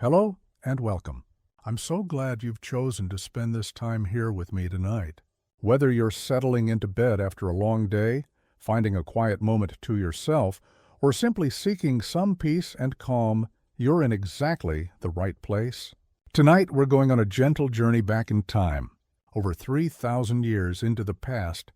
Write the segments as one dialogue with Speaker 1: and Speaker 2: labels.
Speaker 1: Hello and welcome. I'm so glad you've chosen to spend this time here with me tonight. Whether you're settling into bed after a long day, finding a quiet moment to yourself, or simply seeking some peace and calm, you're in exactly the right place. Tonight we're going on a gentle journey back in time, over 3,000 years into the past,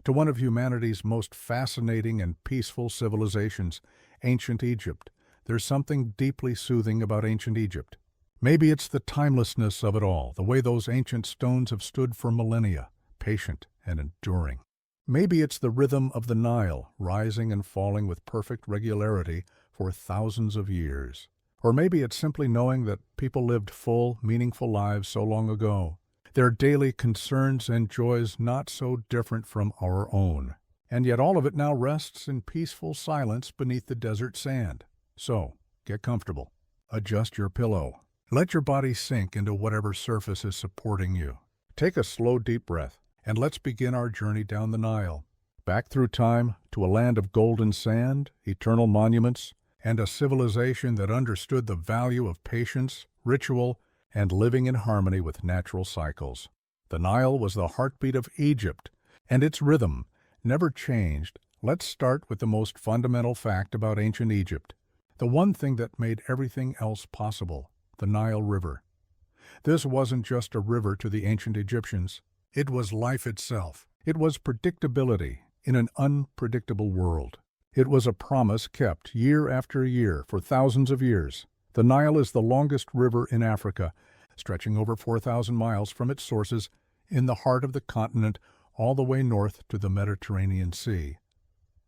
Speaker 1: to one of humanity's most fascinating and peaceful civilizations, ancient Egypt. There's something deeply soothing about ancient Egypt. Maybe it's the timelessness of it all, the way those ancient stones have stood for millennia, patient and enduring. Maybe it's the rhythm of the Nile, rising and falling with perfect regularity for thousands of years. Or maybe it's simply knowing that people lived full, meaningful lives so long ago, their daily concerns and joys not so different from our own. And yet all of it now rests in peaceful silence beneath the desert sand. So, get comfortable. Adjust your pillow. Let your body sink into whatever surface is supporting you. Take a slow, deep breath, and let's begin our journey down the Nile. Back through time to a land of golden sand, eternal monuments, and a civilization that understood the value of patience, ritual, and living in harmony with natural cycles. The Nile was the heartbeat of Egypt, and its rhythm never changed. Let's start with the most fundamental fact about ancient Egypt. The one thing that made everything else possible, the Nile River. This wasn't just a river to the ancient Egyptians. It was life itself. It was predictability in an unpredictable world. It was a promise kept year after year for thousands of years. The Nile is the longest river in Africa, stretching over 4,000 miles from its sources in the heart of the continent all the way north to the Mediterranean Sea.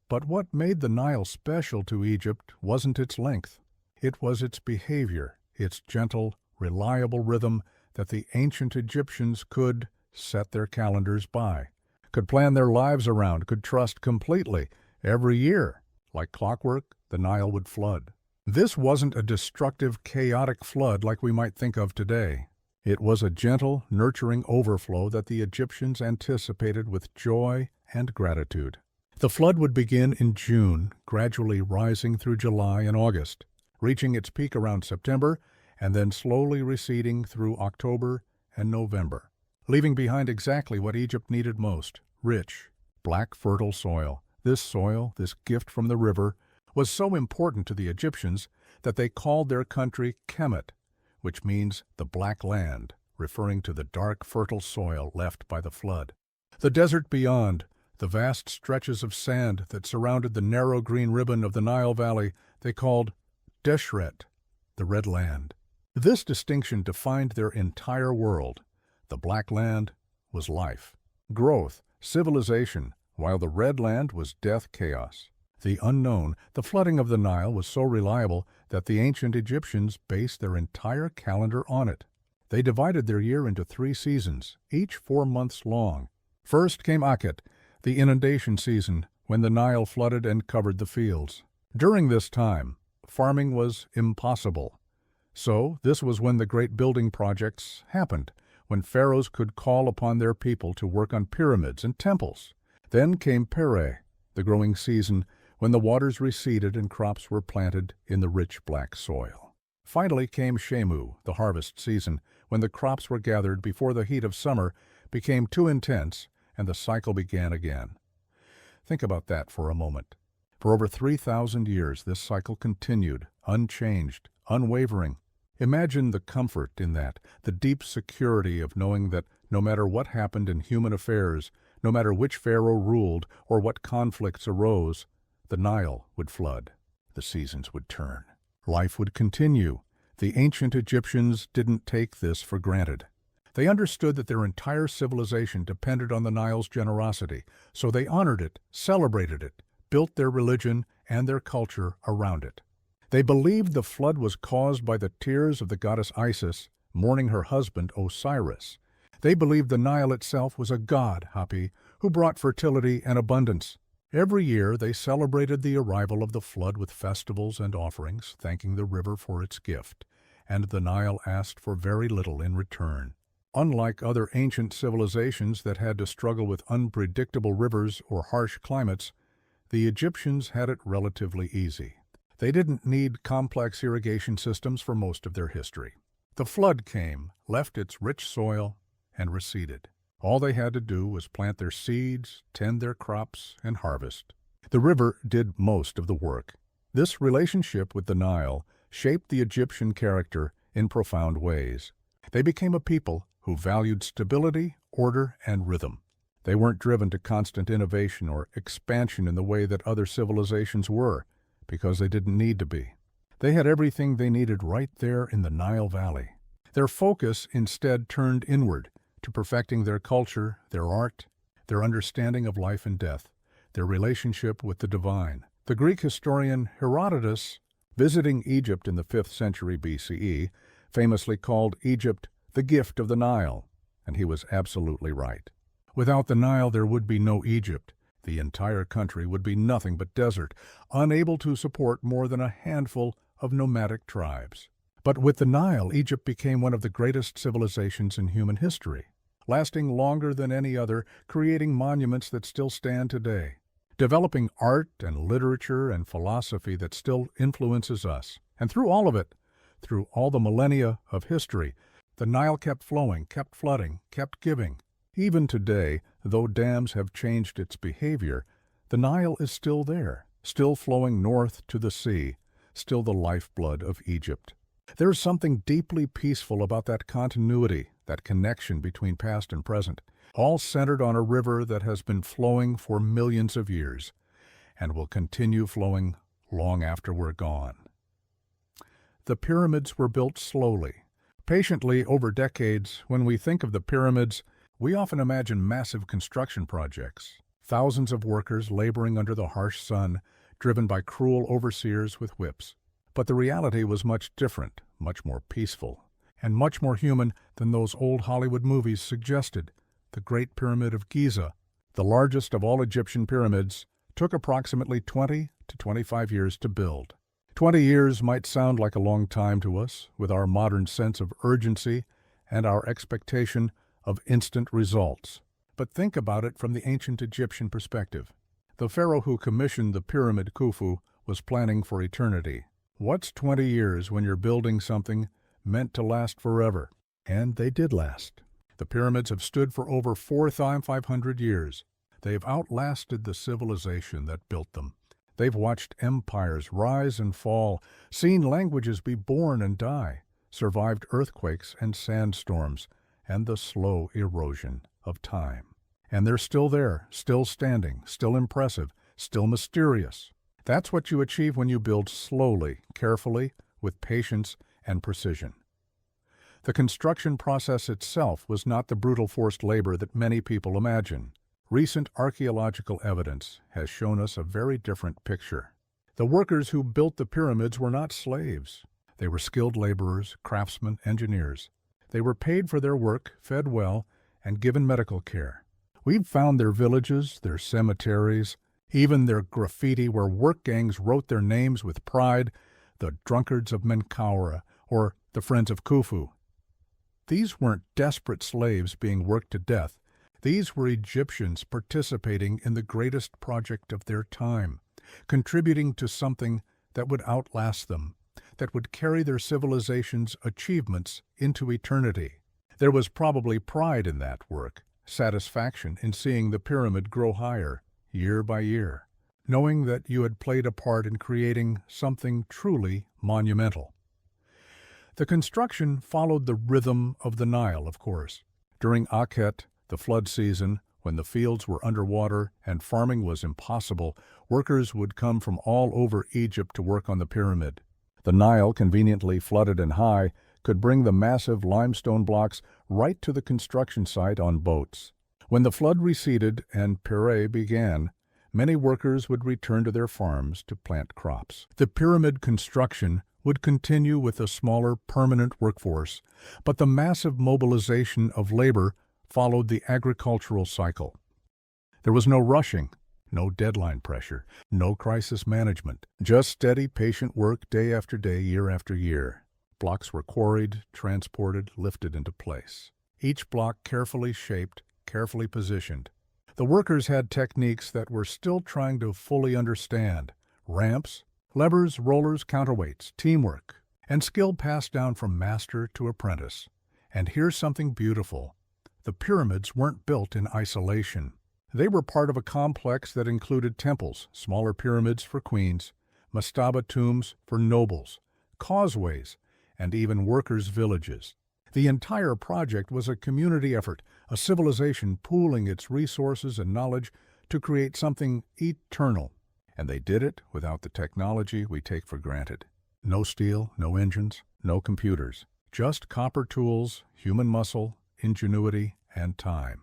Speaker 1: But what made the Nile special to Egypt wasn't its length. It was its behavior, its gentle, reliable rhythm that the ancient Egyptians could set their calendars by, could plan their lives around, could trust completely. Every year, like clockwork, the Nile would flood. This wasn't a destructive, chaotic flood like we might think of today. It was a gentle, nurturing overflow that the Egyptians anticipated with joy and gratitude. The flood would begin in June, gradually rising through July and August, reaching its peak around September, and then slowly receding through October and November, leaving behind exactly what Egypt needed most: rich, black, fertile soil. This soil, this gift from the river, was so important to the Egyptians that they called their country Kemet, which means the Black Land, referring to the dark, fertile soil left by the flood. The desert beyond, the vast stretches of sand that surrounded the narrow green ribbon of the Nile Valley, they called Deshret, the Red Land. This distinction defined their entire world. The Black Land was life, growth, civilization, while the Red Land was death, chaos. The unknown, the flooding of the Nile, was so reliable that the ancient Egyptians based their entire calendar on it. They divided their year into 3 seasons, each 4 months long. First came Anciet, the inundation season, when the Nile flooded and covered the fields. During this time, farming was impossible. So this was when the great building projects happened, when pharaohs could call upon their people to work on pyramids and temples. Then came Pere, the growing season, when the waters receded and crops were planted in the rich black soil. Finally came Shemu, the harvest season, when the crops were gathered before the heat of summer became too intense and the cycle began again. Think about that for a moment. For over 3,000 years, this cycle continued, unchanged, unwavering. Imagine the comfort in that, the deep security of knowing that no matter what happened in human affairs, no matter which pharaoh ruled or what conflicts arose, the Nile would flood. The seasons would turn. Life would continue. The ancient Egyptians didn't take this for granted. They understood that their entire civilization depended on the Nile's generosity, so they honored it, celebrated it, built their religion and their culture around it. They believed the flood was caused by the tears of the goddess Isis, mourning her husband Osiris. They believed the Nile itself was a god, Hapi, who brought fertility and abundance. Every year they celebrated the arrival of the flood with festivals and offerings, thanking the river for its gift, and the Nile asked for very little in return. Unlike other ancient civilizations that had to struggle with unpredictable rivers or harsh climates, the Egyptians had it relatively easy. They didn't need complex irrigation systems for most of their history. The flood came, left its rich soil, and receded. All they had to do was plant their seeds, tend their crops, and harvest. The river did most of the work. This relationship with the Nile shaped the Egyptian character in profound ways. They became a people who valued stability, order, and rhythm. They weren't driven to constant innovation or expansion in the way that other civilizations were, because they didn't need to be. They had everything they needed right there in the Nile Valley. Their focus instead turned inward, to perfecting their culture, their art, their understanding of life and death, their relationship with the divine. The Greek historian Herodotus, visiting Egypt in the 5th century BCE, famously called Egypt the gift of the Nile, and he was absolutely right. Without the Nile, there would be no Egypt. The entire country would be nothing but desert, unable to support more than a handful of nomadic tribes. But with the Nile, Egypt became one of the greatest civilizations in human history, lasting longer than any other, creating monuments that still stand today, developing art and literature and philosophy that still influences us. And through all of it, through all the millennia of history, the Nile kept flowing, kept flooding, kept giving. Even today, though dams have changed its behavior, the Nile is still there, still flowing north to the sea, still the lifeblood of Egypt. There is something deeply peaceful about that continuity, that connection between past and present, all centered on a river that has been flowing for millions of years and will continue flowing long after we're gone. The pyramids were built slowly, patiently over decades. When we think of the pyramids, we often imagine massive construction projects, thousands of workers laboring under the harsh sun, driven by cruel overseers with whips. But the reality was much different, much more peaceful, and much more human than those old Hollywood movies suggested. The Great Pyramid of Giza, the largest of all Egyptian pyramids, took approximately 20 to 25 years to build. 20 years might sound like a long time to us, with our modern sense of urgency and our expectation of instant results. But think about it from the ancient Egyptian perspective. The pharaoh who commissioned the pyramid Khufu was planning for eternity. What's 20 years when you're building something meant to last forever? And they did last. The pyramids have stood for over 4,500 years. They've outlasted the civilization that built them. They've watched empires rise and fall, seen languages be born and die, survived earthquakes and sandstorms, and the slow erosion of time. And they're still there, still standing, still impressive, still mysterious. That's what you achieve when you build slowly, carefully, with patience and precision. The construction process itself was not the brutal forced labor that many people imagine. Recent archaeological evidence has shown us a very different picture. The workers who built the pyramids were not slaves. They were skilled laborers, craftsmen, engineers. They were paid for their work, fed well, and given medical care. We've found their villages, their cemeteries, even their graffiti where work gangs wrote their names with pride, the drunkards of Menkaura or the friends of Khufu. These weren't desperate slaves being worked to death. These were Egyptians participating in the greatest project of their time, contributing to something that would outlast them, that would carry their civilization's achievements into eternity. There was probably pride in that work, satisfaction in seeing the pyramid grow higher, year by year, knowing that you had played a part in creating something truly monumental. The construction followed the rhythm of the Nile, of course. During Anciet, the flood season, when the fields were underwater and farming was impossible, workers would come from all over Egypt to work on the pyramid. The Nile, conveniently flooded and high, could bring the massive limestone blocks right to the construction site on boats. When the flood receded and Pere began, many workers would return to their farms to plant crops. The pyramid construction would continue with a smaller permanent workforce, but the massive mobilization of labor followed the agricultural cycle. There was no rushing, no deadline pressure, no crisis management, just steady, patient work day after day, year after year. Blocks were quarried, transported, lifted into place. Each block carefully shaped, carefully positioned. The workers had techniques that we're still trying to fully understand. Ramps, Levers, rollers, counterweights, teamwork, and skill passed down from master to apprentice. And here's something beautiful. The pyramids weren't built in isolation. They were part of a complex that included temples, smaller pyramids for queens, mastaba tombs for nobles, causeways, and even workers' villages. The entire project was a community effort, a civilization pooling its resources and knowledge to create something eternal. And they did it without the technology we take for granted. No steel, no engines, no computers. Just copper tools, human muscle, ingenuity, and time.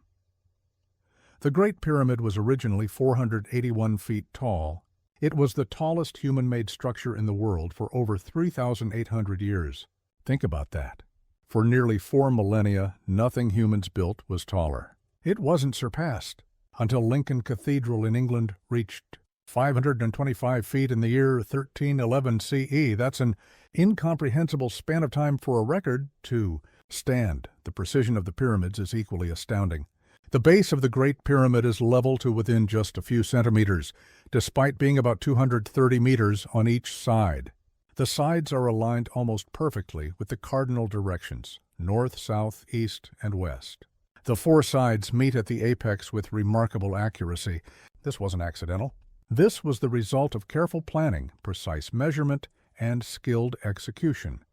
Speaker 1: The Great Pyramid was originally 481 feet tall. It was the tallest human-made structure in the world for over 3,800 years. Think about that. For nearly 4 millennia, nothing humans built was taller. It wasn't surpassed until Lincoln Cathedral in England reached 525 feet in the year 1311 CE. That's an incomprehensible span of time for a record to stand. The precision of the pyramids is equally astounding. The base of the Great Pyramid is level to within just a few centimeters, despite being about 230 meters on each side. The sides are aligned almost perfectly with the cardinal directions, north, south, east, and west. The 4 sides meet at the apex with remarkable accuracy. This wasn't accidental. This was the result of careful planning, precise measurement, and skilled execution.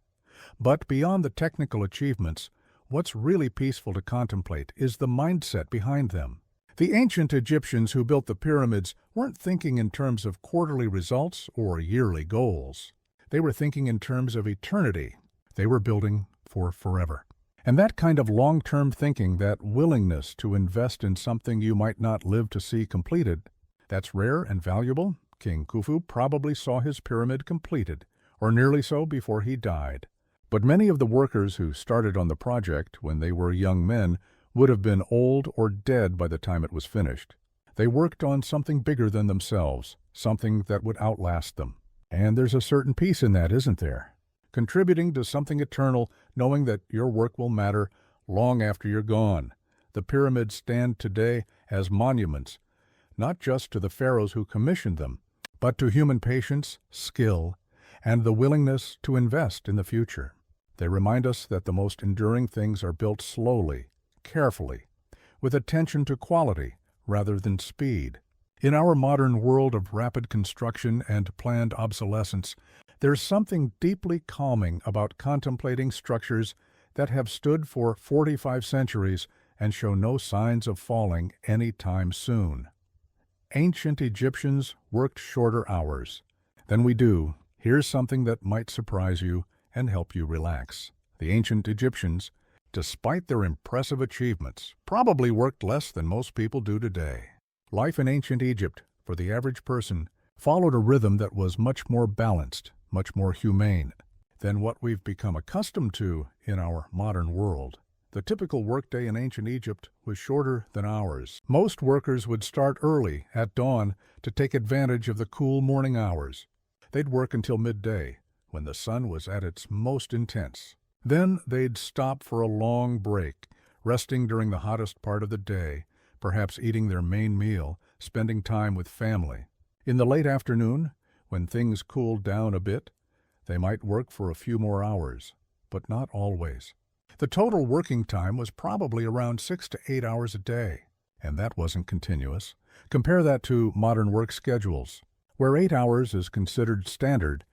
Speaker 1: But beyond the technical achievements, what's really peaceful to contemplate is the mindset behind them. The ancient Egyptians who built the pyramids weren't thinking in terms of quarterly results or yearly goals. They were thinking in terms of eternity. They were building for forever. And that kind of long-term thinking, that willingness to invest in something you might not live to see completed, that's rare and valuable. King Khufu probably saw his pyramid completed, or nearly so, before he died. But many of the workers who started on the project when they were young men would have been old or dead by the time it was finished. They worked on something bigger than themselves, something that would outlast them. And there's a certain peace in that, isn't there? Contributing to something eternal, knowing that your work will matter long after you're gone. The pyramids stand today as monuments, not just to the pharaohs who commissioned them, but to human patience, skill, and the willingness to invest in the future. They remind us that the most enduring things are built slowly, carefully, with attention to quality rather than speed. In our modern world of rapid construction and planned obsolescence, there's something deeply calming about contemplating structures that have stood for 45 centuries and show no signs of falling any time soon. Ancient Egyptians worked shorter hours than we do. Here's something that might surprise you and help you relax. The ancient Egyptians, despite their impressive achievements, probably worked less than most people do today. Life in ancient Egypt, for the average person, followed a rhythm that was much more balanced, much more humane than what we've become accustomed to in our modern world. The typical workday in ancient Egypt was shorter than ours. Most workers would start early, at dawn, to take advantage of the cool morning hours. They'd work until midday, when the sun was at its most intense. Then they'd stop for a long break, resting during the hottest part of the day, perhaps eating their main meal, spending time with family. In the late afternoon, when things cooled down a bit, they might work for a few more hours, but not always. The total working time was probably around 6 to 8 hours a day, and that wasn't continuous. Compare that to modern work schedules, where 8 hours is considered standard,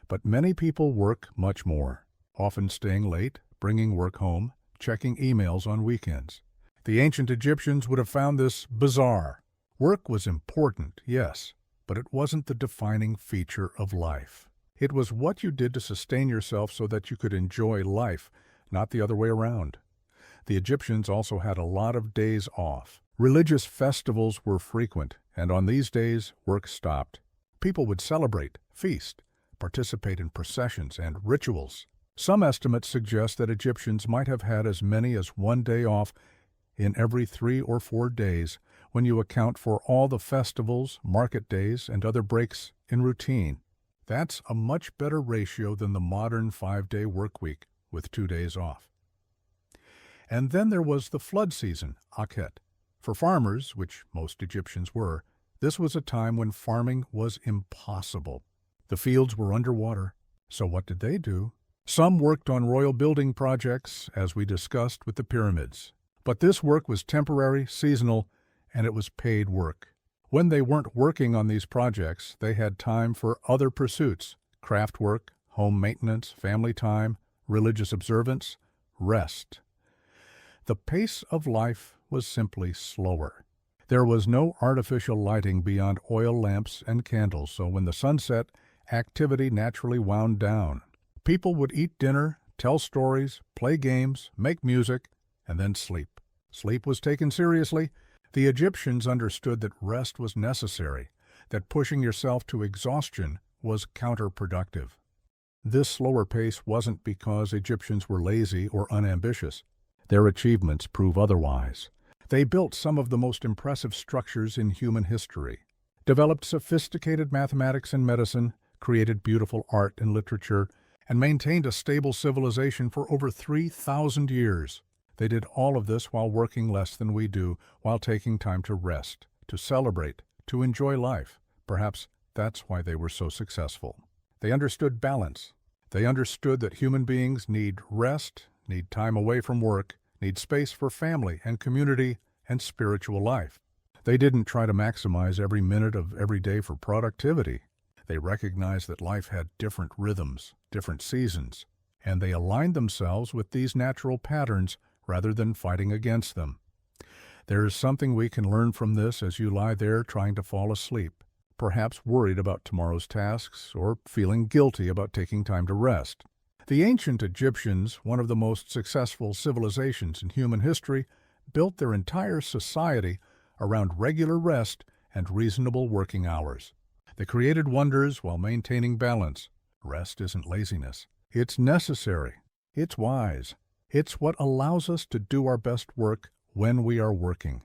Speaker 1: but many people work much more, often staying late, bringing work home, checking emails on weekends. The ancient Egyptians would have found this bizarre. Work was important, yes, but it wasn't the defining feature of life. It was what you did to sustain yourself so that you could enjoy life, not the other way around. The Egyptians also had a lot of days off. Religious festivals were frequent, and on these days, work stopped. People would celebrate, feast, participate in processions and rituals. Some estimates suggest that Egyptians might have had as many as 1 day off in every 3 or 4 days when you account for all the festivals, market days, and other breaks in routine. That's a much better ratio than the modern 5-day work week with 2 days off. And then there was the flood season, Anciet. For farmers, which most Egyptians were, this was a time when farming was impossible. The fields were underwater. So what did they do? Some worked on royal building projects, as we discussed with the pyramids. But this work was temporary, seasonal, and it was paid work. When they weren't working on these projects, they had time for other pursuits: craft work, home maintenance, family time, religious observance, rest. The pace of life was simply slower. There was no artificial lighting beyond oil lamps and candles, so when the sun set, activity naturally wound down. People would eat dinner, tell stories, play games, make music, and then sleep. Sleep was taken seriously. The Egyptians understood that rest was necessary, that pushing yourself to exhaustion was counterproductive. This slower pace wasn't because Egyptians were lazy or unambitious. Their achievements prove otherwise. They built some of the most impressive structures in human history, developed sophisticated mathematics and medicine, created beautiful art and literature, and maintained a stable civilization for over 3,000 years. They did all of this while working less than we do, while taking time to rest, to celebrate, to enjoy life. Perhaps that's why they were so successful. They understood balance. They understood that human beings need rest, need time away from work, need space for family and community and spiritual life. They didn't try to maximize every minute of every day for productivity. They recognized that life had different rhythms, different seasons, and they aligned themselves with these natural patterns rather than fighting against them. There is something we can learn from this as you lie there trying to fall asleep, perhaps worried about tomorrow's tasks or feeling guilty about taking time to rest. The ancient Egyptians, one of the most successful civilizations in human history, built their entire society around regular rest and reasonable working hours. They created wonders while maintaining balance. Rest isn't laziness. It's necessary. It's wise. It's what allows us to do our best work when we are working.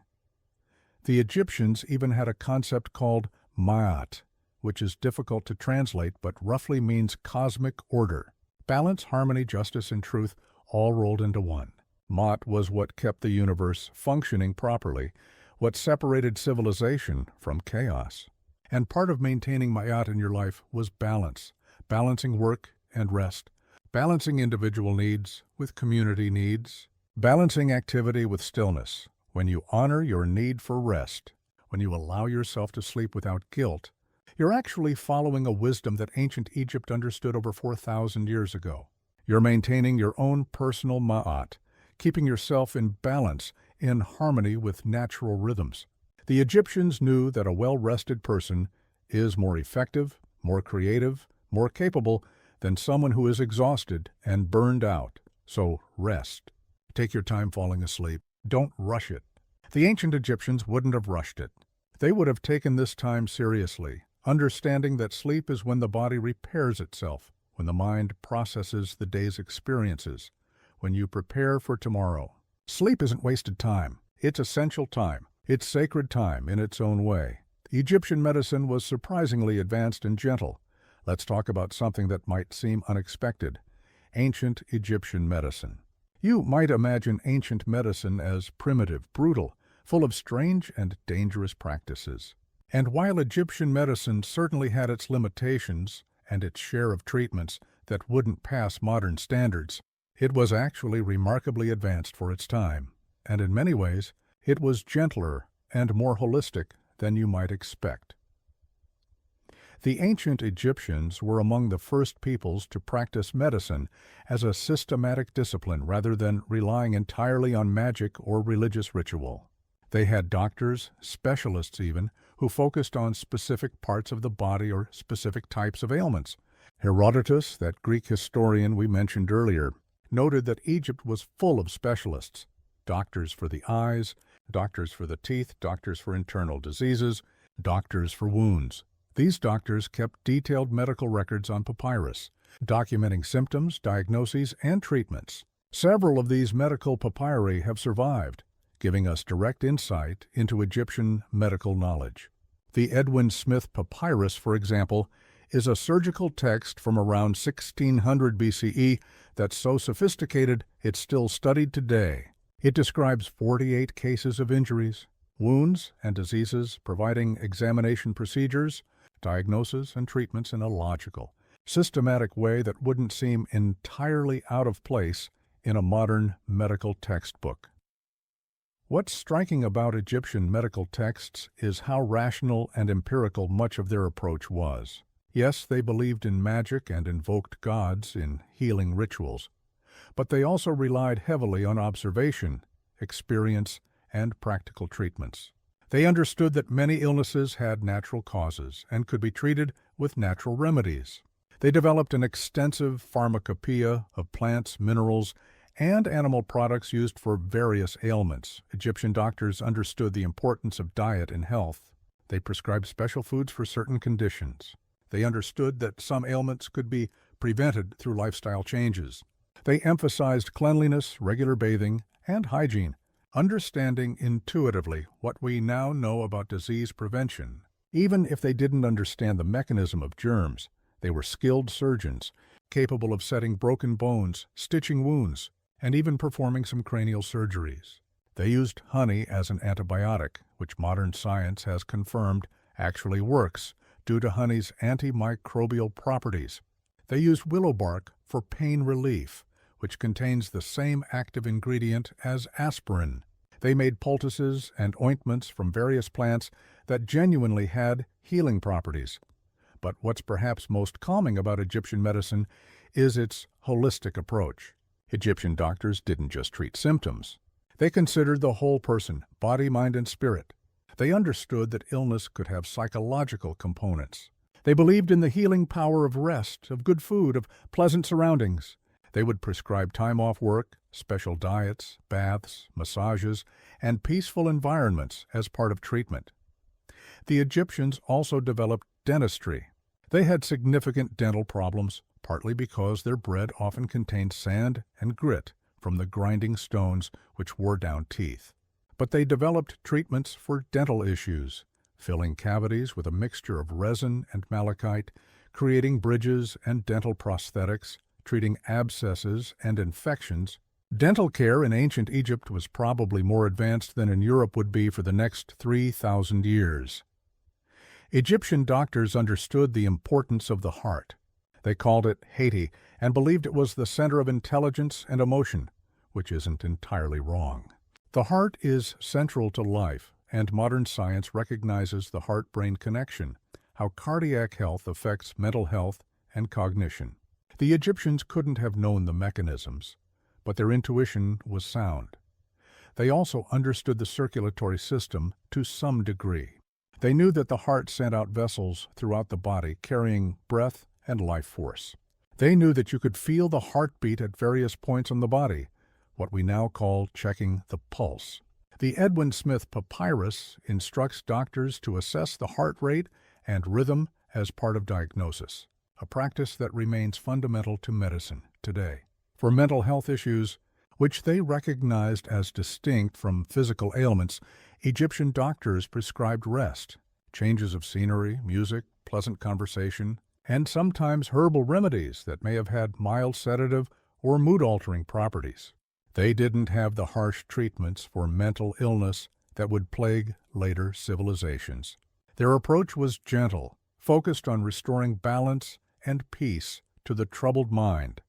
Speaker 1: The Egyptians even had a concept called ma'at, which is difficult to translate but roughly means cosmic order. Balance, harmony, justice, and truth all rolled into one. Ma'at was what kept the universe functioning properly, what separated civilization from chaos. And part of maintaining ma'at in your life was balance, balancing work and rest, balancing individual needs with community needs, balancing activity with stillness. When you honor your need for rest, when you allow yourself to sleep without guilt, you're actually following a wisdom that ancient Egypt understood over 4,000 years ago. You're maintaining your own personal ma'at, keeping yourself in balance, in harmony with natural rhythms. The Egyptians knew that a well-rested person is more effective, more creative, more capable than someone who is exhausted and burned out. So rest. Take your time falling asleep. Don't rush it. The ancient Egyptians wouldn't have rushed it. They would have taken this time seriously, understanding that sleep is when the body repairs itself, when the mind processes the day's experiences, when you prepare for tomorrow. Sleep isn't wasted time. It's essential time. It's sacred time in its own way. Egyptian medicine was surprisingly advanced and gentle. Let's talk about something that might seem unexpected: ancient Egyptian medicine. You might imagine ancient medicine as primitive, brutal, full of strange and dangerous practices. And while Egyptian medicine certainly had its limitations and its share of treatments that wouldn't pass modern standards, it was actually remarkably advanced for its time, and in many ways, it was gentler and more holistic than you might expect. The ancient Egyptians were among the first peoples to practice medicine as a systematic discipline rather than relying entirely on magic or religious ritual. They had doctors, specialists even, who focused on specific parts of the body or specific types of ailments. Herodotus, that Greek historian we mentioned earlier, noted that Egypt was full of specialists: doctors for the eyes, doctors for the teeth, doctors for internal diseases, doctors for wounds. These doctors kept detailed medical records on papyrus, documenting symptoms, diagnoses, and treatments. Several of these medical papyri have survived, giving us direct insight into Egyptian medical knowledge. The Edwin Smith Papyrus, for example, is a surgical text from around 1600 BCE that's so sophisticated it's still studied today. It describes 48 cases of injuries, wounds, and diseases, providing examination procedures, diagnosis and treatments in a logical, systematic way that wouldn't seem entirely out of place in a modern medical textbook. What's striking about Egyptian medical texts is how rational and empirical much of their approach was. Yes, they believed in magic and invoked gods in healing rituals, but they also relied heavily on observation, experience, and practical treatments. They understood that many illnesses had natural causes and could be treated with natural remedies. They developed an extensive pharmacopoeia of plants, minerals, and animal products used for various ailments. Egyptian doctors understood the importance of diet in health. They prescribed special foods for certain conditions. They understood that some ailments could be prevented through lifestyle changes. They emphasized cleanliness, regular bathing, and hygiene, understanding intuitively what we now know about disease prevention. Even if they didn't understand the mechanism of germs, they were skilled surgeons, capable of setting broken bones, stitching wounds, and even performing some cranial surgeries. They used honey as an antibiotic, which modern science has confirmed actually works due to honey's antimicrobial properties. They used willow bark for pain relief, which contains the same active ingredient as aspirin. They made poultices and ointments from various plants that genuinely had healing properties. But what's perhaps most calming about Egyptian medicine is its holistic approach. Egyptian doctors didn't just treat symptoms. They considered the whole person, body, mind, and spirit. They understood that illness could have psychological components. They believed in the healing power of rest, of good food, of pleasant surroundings. They would prescribe time off work, special diets, baths, massages, and peaceful environments as part of treatment. The Egyptians also developed dentistry. They had significant dental problems, partly because their bread often contained sand and grit from the grinding stones which wore down teeth. But they developed treatments for dental issues, filling cavities with a mixture of resin and malachite, creating bridges and dental prosthetics, treating abscesses and infections. Dental care in ancient Egypt was probably more advanced than in Europe would be for the next 3,000 years. Egyptian doctors understood the importance of the heart. They called it Haiti and believed it was the center of intelligence and emotion, which isn't entirely wrong. The heart is central to life, and modern science recognizes the heart-brain connection, how cardiac health affects mental health and cognition. The Egyptians couldn't have known the mechanisms, but their intuition was sound. They also understood the circulatory system to some degree. They knew that the heart sent out vessels throughout the body carrying breath and life force. They knew that you could feel the heartbeat at various points on the body, what we now call checking the pulse. The Edwin Smith Papyrus instructs doctors to assess the heart rate and rhythm as part of diagnosis, a practice that remains fundamental to medicine today. For mental health issues, which they recognized as distinct from physical ailments, Egyptian doctors prescribed rest, changes of scenery, music, pleasant conversation, and sometimes herbal remedies that may have had mild sedative or mood-altering properties. They didn't have the harsh treatments for mental illness that would plague later civilizations. Their approach was gentle, focused on restoring balance and peace to the troubled mind.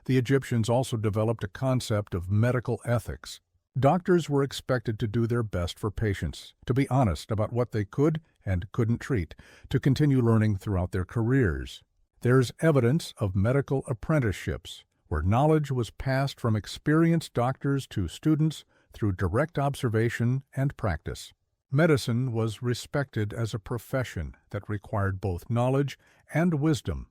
Speaker 1: The Egyptians also developed a concept of medical ethics. Doctors were expected to do their best for patients, to be honest about what they could and couldn't treat, to continue learning throughout their careers. There's evidence of medical apprenticeships, where knowledge was passed from experienced doctors to students through direct observation and practice. Medicine was respected as a profession that required both knowledge and wisdom.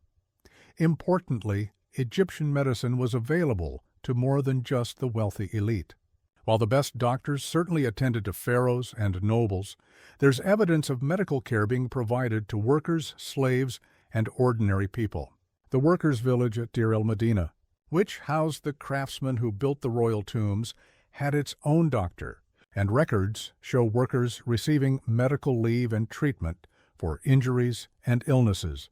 Speaker 1: Importantly, Egyptian medicine was available to more than just the wealthy elite. While the best doctors certainly attended to pharaohs and nobles, there's evidence of medical care being provided to workers, slaves, and ordinary people. The workers' village at Deir el-Medina, which housed the craftsmen who built the royal tombs, had its own doctor, and records show workers receiving medical leave and treatment for injuries and illnesses.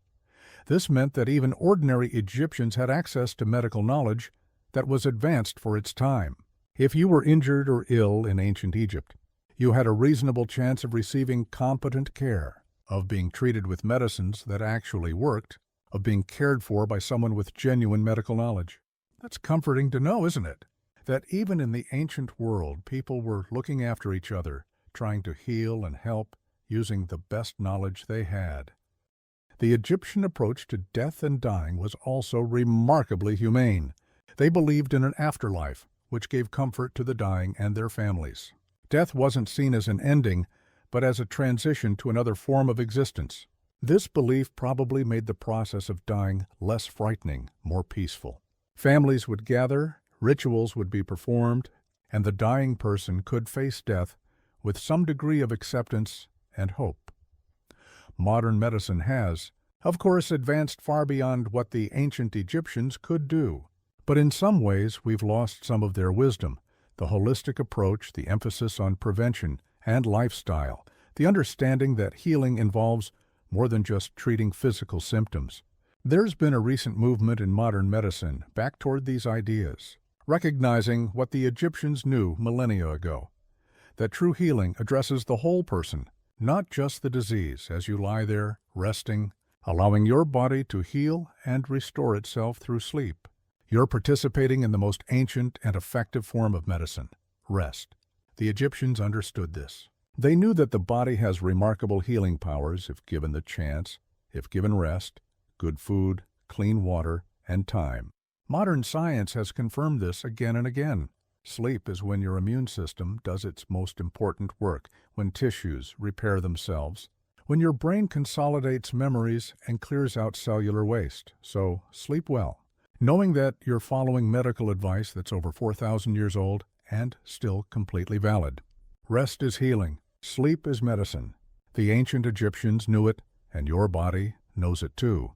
Speaker 1: This meant that even ordinary Egyptians had access to medical knowledge that was advanced for its time. If you were injured or ill in ancient Egypt, you had a reasonable chance of receiving competent care. of being treated with medicines that actually worked, of being cared for by someone with genuine medical knowledge. That's comforting to know, isn't it? That even in the ancient world, people were looking after each other, trying to heal and help, using the best knowledge they had. The Egyptian approach to death and dying was also remarkably humane. They believed in an afterlife, which gave comfort to the dying and their families. Death wasn't seen as an ending, but as a transition to another form of existence. This belief probably made the process of dying less frightening, more peaceful. Families would gather, rituals would be performed, and the dying person could face death with some degree of acceptance and hope. Modern medicine has, of course, advanced far beyond what the ancient Egyptians could do. But in some ways, we've lost some of their wisdom, the holistic approach, the emphasis on prevention and lifestyle, the understanding that healing involves more than just treating physical symptoms. There's been a recent movement in modern medicine back toward these ideas, recognizing what the Egyptians knew millennia ago, that true healing addresses the whole person, not just the disease, as you lie there, resting, allowing your body to heal and restore itself through sleep. You're participating in the most ancient and effective form of medicine, rest. The Egyptians understood this. They knew that the body has remarkable healing powers if given the chance, if given rest, good food, clean water, and time. Modern science has confirmed this again and again. Sleep is when your immune system does its most important work, when tissues repair themselves, when your brain consolidates memories and clears out cellular waste. So sleep well, knowing that you're following medical advice that's over 4,000 years old and still completely valid. Rest is healing. Sleep is medicine. The ancient Egyptians knew it, and your body knows it too.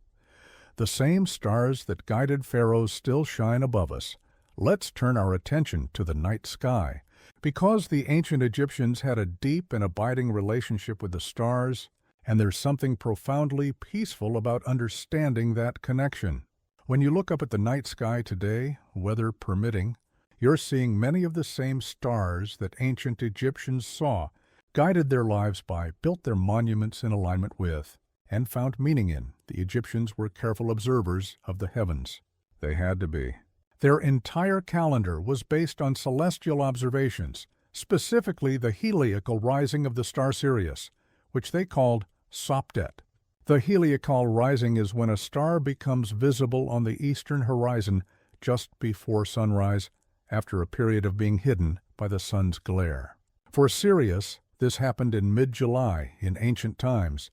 Speaker 1: The same stars that guided pharaohs still shine above us. Let's turn our attention to the night sky. Because the ancient Egyptians had a deep and abiding relationship with the stars, and there's something profoundly peaceful about understanding that connection. When you look up at the night sky today, weather permitting, you're seeing many of the same stars that ancient Egyptians saw, guided their lives by, built their monuments in alignment with, and found meaning in. The Egyptians were careful observers of the heavens. They had to be. Their entire calendar was based on celestial observations, specifically the heliacal rising of the star Sirius, which they called Sopdet. The heliacal rising is when a star becomes visible on the eastern horizon just before sunrise, after a period of being hidden by the sun's glare. For Sirius, this happened in mid-July in ancient times,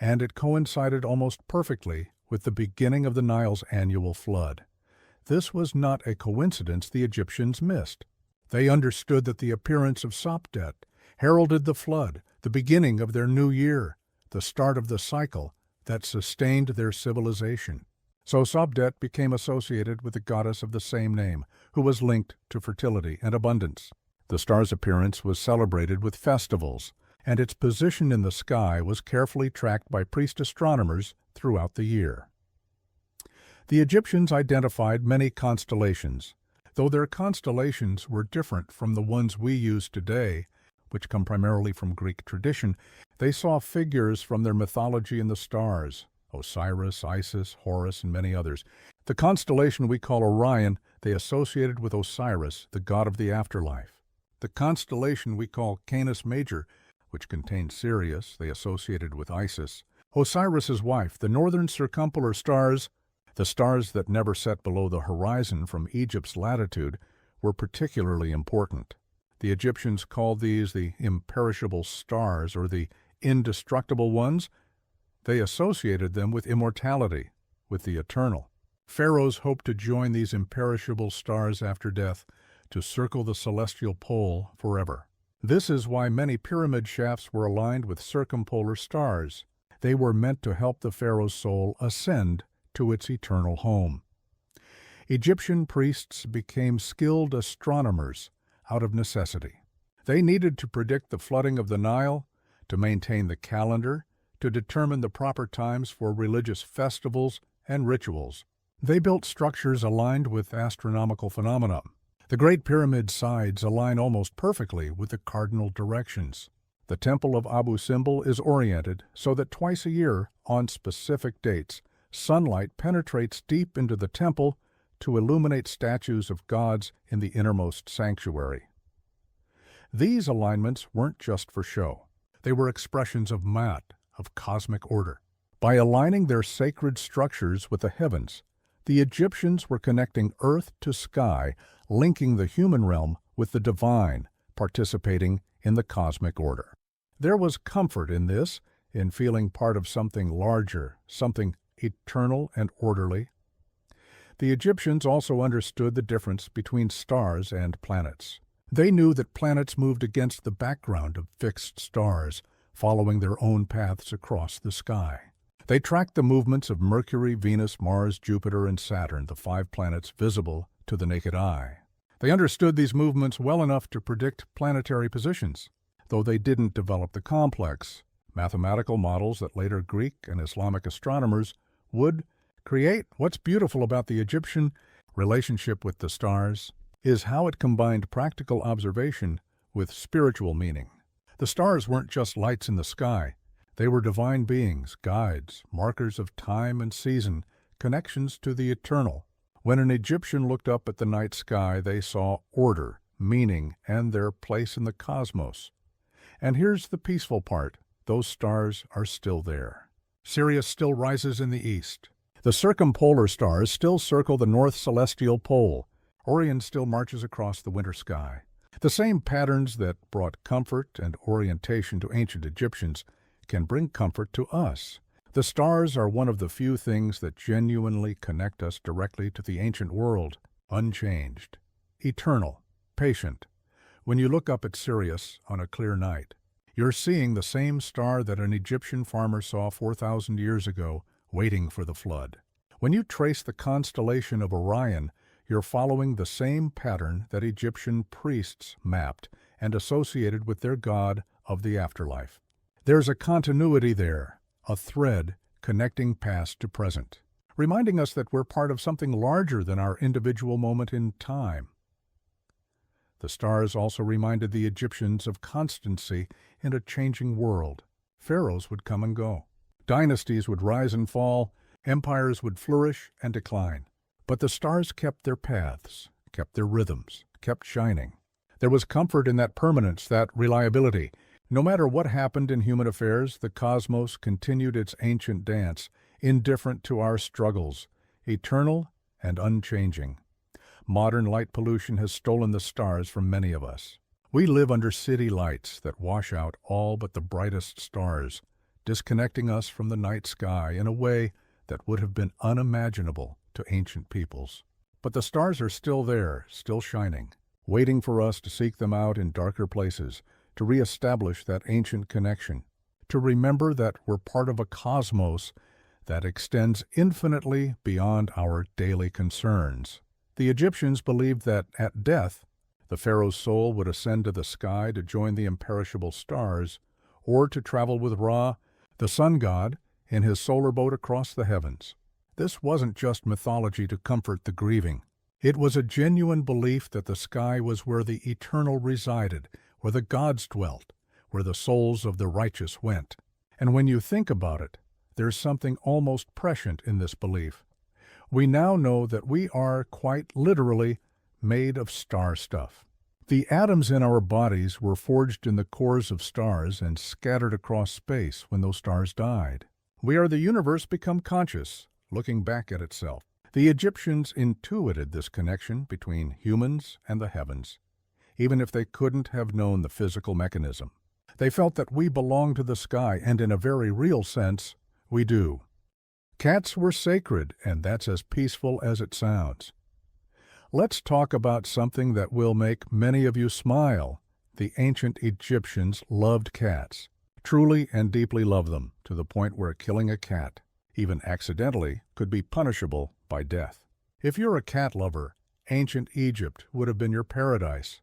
Speaker 1: and it coincided almost perfectly with the beginning of the Nile's annual flood. This was not a coincidence the Egyptians missed. They understood that the appearance of Sopdet heralded the flood, the beginning of their new year, the start of the cycle that sustained their civilization. So Sopdet became associated with the goddess of the same name, who was linked to fertility and abundance. The star's appearance was celebrated with festivals, and its position in the sky was carefully tracked by priest astronomers throughout the year. The Egyptians identified many constellations, though their constellations were different from the ones we use today, which come primarily from Greek tradition. They saw figures from their mythology in the stars, Osiris, Isis, Horus, and many others. The constellation we call Orion, they associated with Osiris, the god of the afterlife. The constellation we call Canis Major, which contained Sirius, they associated with Isis. Osiris's wife, the northern circumpolar stars, the stars that never set below the horizon from Egypt's latitude, were particularly important. The Egyptians called these the imperishable stars, or the indestructible ones. They associated them with immortality, with the eternal. Pharaohs hoped to join these imperishable stars after death, to circle the celestial pole forever. This is why many pyramid shafts were aligned with circumpolar stars. They were meant to help the pharaoh's soul ascend to its eternal home. Egyptian priests became skilled astronomers out of necessity. They needed to predict the flooding of the Nile, to maintain the calendar, to determine the proper times for religious festivals and rituals. They built structures aligned with astronomical phenomena. The Great Pyramid's sides align almost perfectly with the cardinal directions. The temple of Abu Simbel is oriented so that twice a year, on specific dates, sunlight penetrates deep into the temple to illuminate statues of gods in the innermost sanctuary. These alignments weren't just for show. They were expressions of Ma'at, of cosmic order. By aligning their sacred structures with the heavens, the Egyptians were connecting earth to sky, linking the human realm with the divine, participating in the cosmic order. There was comfort in this, in feeling part of something larger, something eternal and orderly. The Egyptians also understood the difference between stars and planets. They knew that planets moved against the background of fixed stars, following their own paths across the sky. They tracked the movements of Mercury, Venus, Mars, Jupiter, and Saturn, the 5 planets visible to the naked eye. They understood these movements well enough to predict planetary positions, though they didn't develop the complex mathematical models that later Greek and Islamic astronomers would create. What's beautiful about the Egyptian relationship with the stars is how it combined practical observation with spiritual meaning. The stars weren't just lights in the sky. They were divine beings, guides, markers of time and season, connections to the eternal. When an Egyptian looked up at the night sky, they saw order, meaning, and their place in the cosmos. And here's the peaceful part. Those stars are still there. Sirius still rises in the east. The circumpolar stars still circle the north celestial pole. Orion still marches across the winter sky. The same patterns that brought comfort and orientation to ancient Egyptians can bring comfort to us. The stars are one of the few things that genuinely connect us directly to the ancient world, unchanged, eternal, patient. When you look up at Sirius on a clear night, you're seeing the same star that an Egyptian farmer saw 4,000 years ago, waiting for the flood. When you trace the constellation of Orion, you're following the same pattern that Egyptian priests mapped and associated with their god of the afterlife. There's a continuity there, a thread connecting past to present, reminding us that we're part of something larger than our individual moment in time. The stars also reminded the Egyptians of constancy in a changing world. Pharaohs would come and go. Dynasties would rise and fall. Empires would flourish and decline. But the stars kept their paths, kept their rhythms, kept shining. There was comfort in that permanence, that reliability. No matter what happened in human affairs, the cosmos continued its ancient dance, indifferent to our struggles, eternal and unchanging. Modern light pollution has stolen the stars from many of us. We live under city lights that wash out all but the brightest stars, disconnecting us from the night sky in a way that would have been unimaginable to ancient peoples. But the stars are still there, still shining, waiting for us to seek them out in darker places, to reestablish that ancient connection, to remember that we're part of a cosmos that extends infinitely beyond our daily concerns. The Egyptians believed that at death, the pharaoh's soul would ascend to the sky to join the imperishable stars, or to travel with Ra, the sun god, in his solar boat across the heavens. This wasn't just mythology to comfort the grieving. It was a genuine belief that the sky was where the eternal resided, where the gods dwelt, where the souls of the righteous went. And when you think about it, there's something almost prescient in this belief. We now know that we are, quite literally, made of star stuff. The atoms in our bodies were forged in the cores of stars and scattered across space when those stars died. We are the universe become conscious, looking back at itself. The Egyptians intuited this connection between humans and the heavens, even if they couldn't have known the physical mechanism. They felt that we belong to the sky, and in a very real sense, we do. Cats were sacred, and that's as peaceful as it sounds. Let's talk about something that will make many of you smile. The ancient Egyptians loved cats, truly and deeply loved them, to the point where killing a cat, even accidentally, could be punishable by death. If you're a cat lover, ancient Egypt would have been your paradise.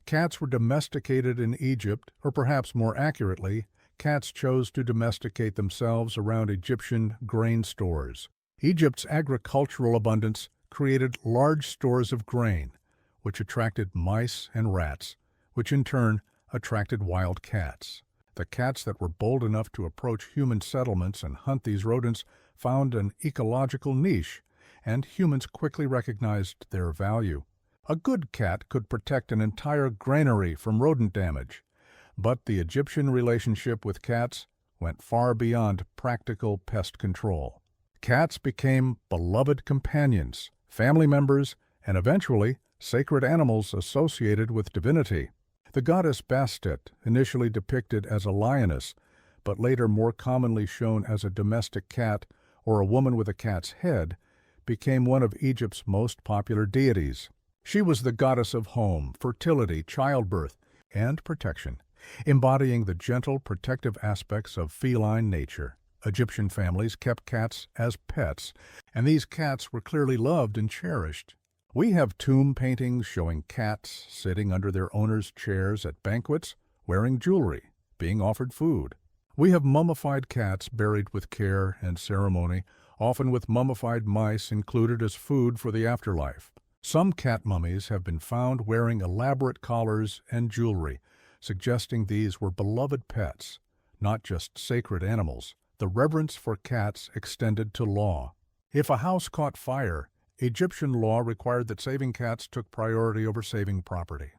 Speaker 1: Cats were domesticated in Egypt, or perhaps more accurately, cats chose to domesticate themselves around Egyptian grain stores. Egypt's agricultural abundance created large stores of grain, which attracted mice and rats, which in turn attracted wild cats. The cats that were bold enough to approach human settlements and hunt these rodents found an ecological niche, and humans quickly recognized their value. A good cat could protect an entire granary from rodent damage, but the Egyptian relationship with cats went far beyond practical pest control. Cats became beloved companions, family members, and eventually sacred animals associated with divinity. The goddess Bastet, initially depicted as a lioness, but later more commonly shown as a domestic cat or a woman with a cat's head, became one of Egypt's most popular deities. She was the goddess of home, fertility, childbirth, and protection, embodying the gentle, protective aspects of feline nature. Egyptian families kept cats as pets, and these cats were clearly loved and cherished. We have tomb paintings showing cats sitting under their owners' chairs at banquets, wearing jewelry, being offered food. We have mummified cats buried with care and ceremony, often with mummified mice included as food for the afterlife. Some cat mummies have been found wearing elaborate collars and jewelry, suggesting these were beloved pets, not just sacred animals. The reverence for cats extended to law. If a house caught fire, Egyptian law required that saving cats took priority over saving property.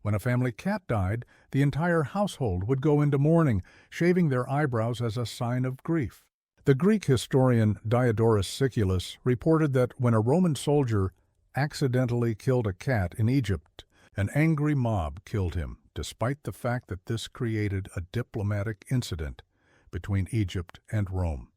Speaker 1: When a family cat died, the entire household would go into mourning, shaving their eyebrows as a sign of grief. The Greek historian Diodorus Siculus reported that when a Roman soldier accidentally killed a cat in Egypt, an angry mob killed him, despite the fact that this created a diplomatic incident between Egypt and Rome.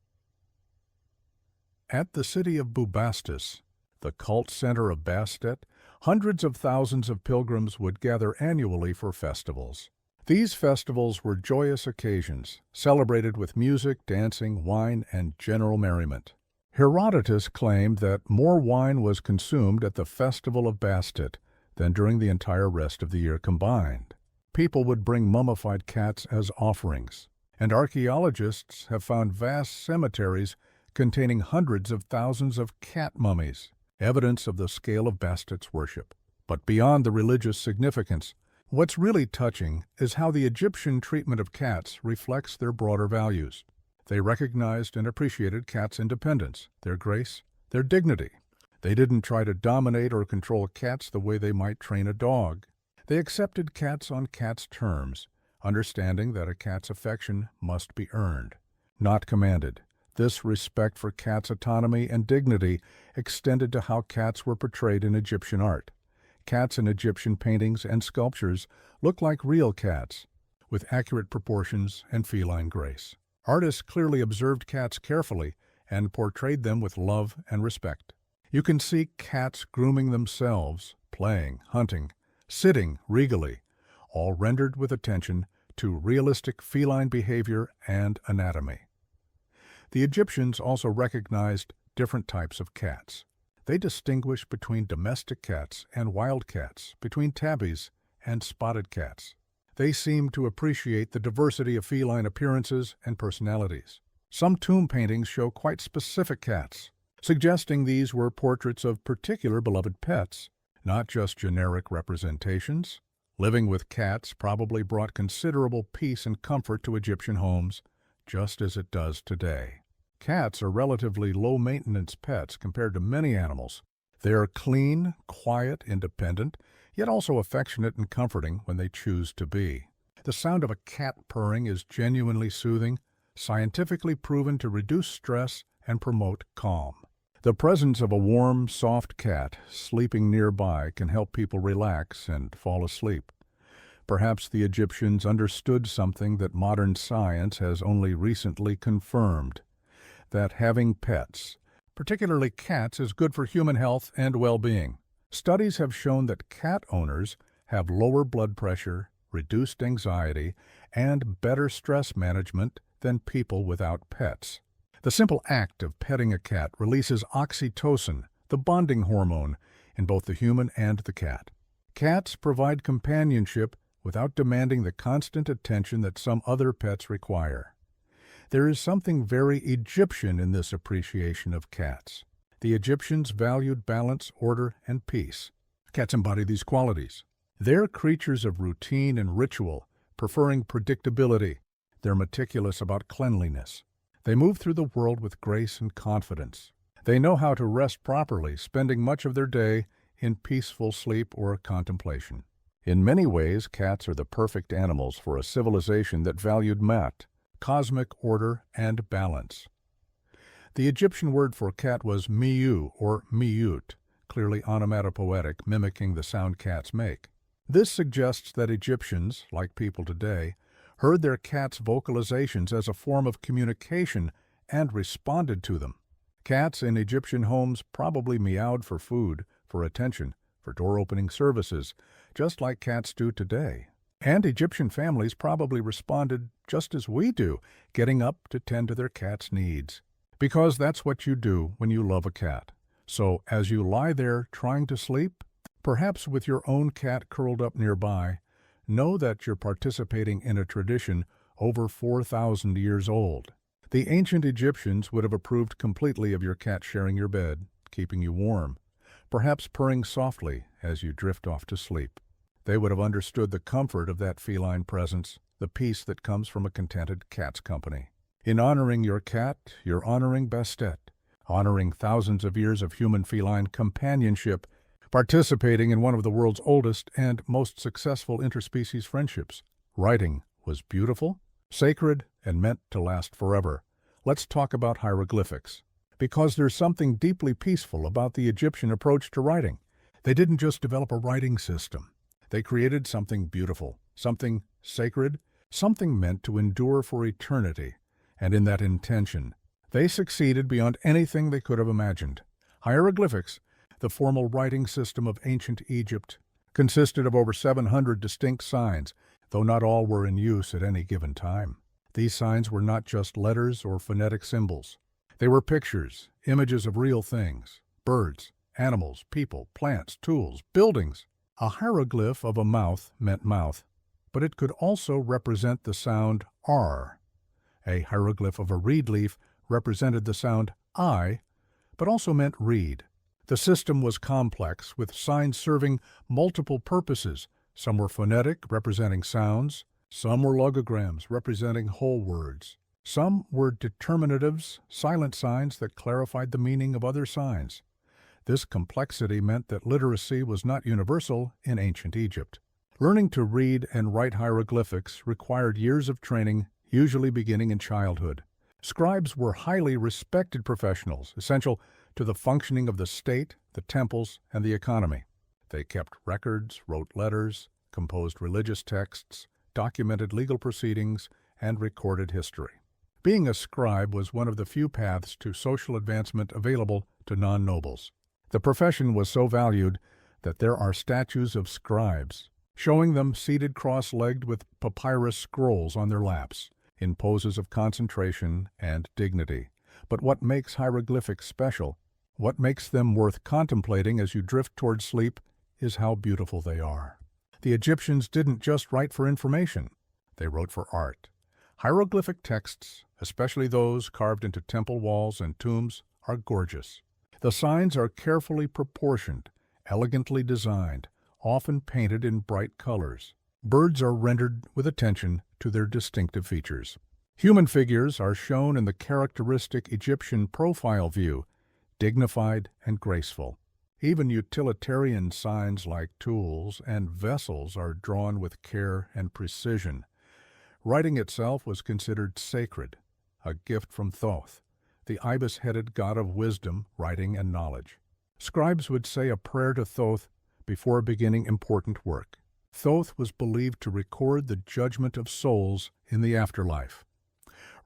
Speaker 1: At the city of Bubastis, the cult center of Bastet, hundreds of thousands of pilgrims would gather annually for festivals. These festivals were joyous occasions, celebrated with music, dancing, wine, and general merriment. Herodotus claimed that more wine was consumed at the festival of Bastet than during the entire rest of the year combined. People would bring mummified cats as offerings, and archaeologists have found vast cemeteries containing hundreds of thousands of cat mummies, evidence of the scale of Bastet's worship. But beyond the religious significance, what's really touching is how the Egyptian treatment of cats reflects their broader values. They recognized and appreciated cats' independence, their grace, their dignity. They didn't try to dominate or control cats the way they might train a dog. They accepted cats on cats' terms, understanding that a cat's affection must be earned, not commanded. This respect for cats' autonomy and dignity extended to how cats were portrayed in Egyptian art. Cats in Egyptian paintings and sculptures look like real cats, with accurate proportions and feline grace. Artists clearly observed cats carefully and portrayed them with love and respect. You can see cats grooming themselves, playing, hunting, sitting regally, all rendered with attention to realistic feline behavior and anatomy. The Egyptians also recognized different types of cats. They distinguished between domestic cats and wild cats, between tabbies and spotted cats. They seemed to appreciate the diversity of feline appearances and personalities. Some tomb paintings show quite specific cats, suggesting these were portraits of particular beloved pets, not just generic representations. Living with cats probably brought considerable peace and comfort to Egyptian homes, just as it does today. Cats are relatively low-maintenance pets compared to many animals. They are clean, quiet, independent, yet also affectionate and comforting when they choose to be. The sound of a cat purring is genuinely soothing, scientifically proven to reduce stress and promote calm. The presence of a warm, soft cat sleeping nearby can help people relax and fall asleep. Perhaps the Egyptians understood something that modern science has only recently confirmed, that having pets, particularly cats, is good for human health and well-being. Studies have shown that cat owners have lower blood pressure, reduced anxiety, and better stress management than people without pets. The simple act of petting a cat releases oxytocin, the bonding hormone, in both the human and the cat. Cats provide companionship without demanding the constant attention that some other pets require. There is something very Egyptian in this appreciation of cats. The Egyptians valued balance, order, and peace. Cats embody these qualities. They're creatures of routine and ritual, preferring predictability. They're meticulous about cleanliness. They move through the world with grace and confidence. They know how to rest properly, spending much of their day in peaceful sleep or contemplation. In many ways, cats are the perfect animals for a civilization that valued mat, cosmic order, and balance. The Egyptian word for cat was miu or miut, clearly onomatopoetic, mimicking the sound cats make. This suggests that Egyptians, like people today, heard their cats' vocalizations as a form of communication and responded to them. Cats in Egyptian homes probably meowed for food, for attention, for door-opening services, just like cats do today. And Egyptian families probably responded just as we do, getting up to tend to their cat's needs. Because that's what you do when you love a cat. So as you lie there trying to sleep, perhaps with your own cat curled up nearby, know that you're participating in a tradition over 4,000 years old. The ancient Egyptians would have approved completely of your cat sharing your bed, keeping you warm, perhaps purring softly as you drift off to sleep. They would have understood the comfort of that feline presence, the peace that comes from a contented cat's company. In honoring your cat, you're honoring Bastet, honoring thousands of years of human-feline companionship, participating in one of the world's oldest and most successful interspecies friendships. Writing was beautiful, sacred, and meant to last forever. Let's talk about hieroglyphics. Because there's something deeply peaceful about the Egyptian approach to writing. They didn't just develop a writing system. They created something beautiful, something sacred, something meant to endure for eternity. And in that intention, they succeeded beyond anything they could have imagined. Hieroglyphics, the formal writing system of ancient Egypt, consisted of over 700 distinct signs, though not all were in use at any given time. These signs were not just letters or phonetic symbols. They were pictures, images of real things, birds, animals, people, plants, tools, buildings. A hieroglyph of a mouth meant mouth, but it could also represent the sound R. A hieroglyph of a reed leaf represented the sound I, but also meant reed. The system was complex, with signs serving multiple purposes. Some were phonetic, representing sounds. Some were logograms, representing whole words. Some were determinatives, silent signs that clarified the meaning of other signs. This complexity meant that literacy was not universal in ancient Egypt. Learning to read and write hieroglyphics required years of training, usually beginning in childhood. Scribes were highly respected professionals, essential to the functioning of the state, the temples, and the economy. They kept records, wrote letters, composed religious texts, documented legal proceedings, and recorded history. Being a scribe was one of the few paths to social advancement available to non-nobles. The profession was so valued that there are statues of scribes, showing them seated cross-legged with papyrus scrolls on their laps, in poses of concentration and dignity. But what makes hieroglyphics special, what makes them worth contemplating as you drift toward sleep, is how beautiful they are. The Egyptians didn't just write for information, they wrote for art. Hieroglyphic texts, especially those carved into temple walls and tombs, are gorgeous. The signs are carefully proportioned, elegantly designed, often painted in bright colors. Birds are rendered with attention to their distinctive features. Human figures are shown in the characteristic Egyptian profile view, dignified and graceful. Even utilitarian signs like tools and vessels are drawn with care and precision. Writing itself was considered sacred, a gift from Thoth, the ibis-headed god of wisdom, writing, and knowledge. Scribes would say a prayer to Thoth before beginning important work. Thoth was believed to record the judgment of souls in the afterlife,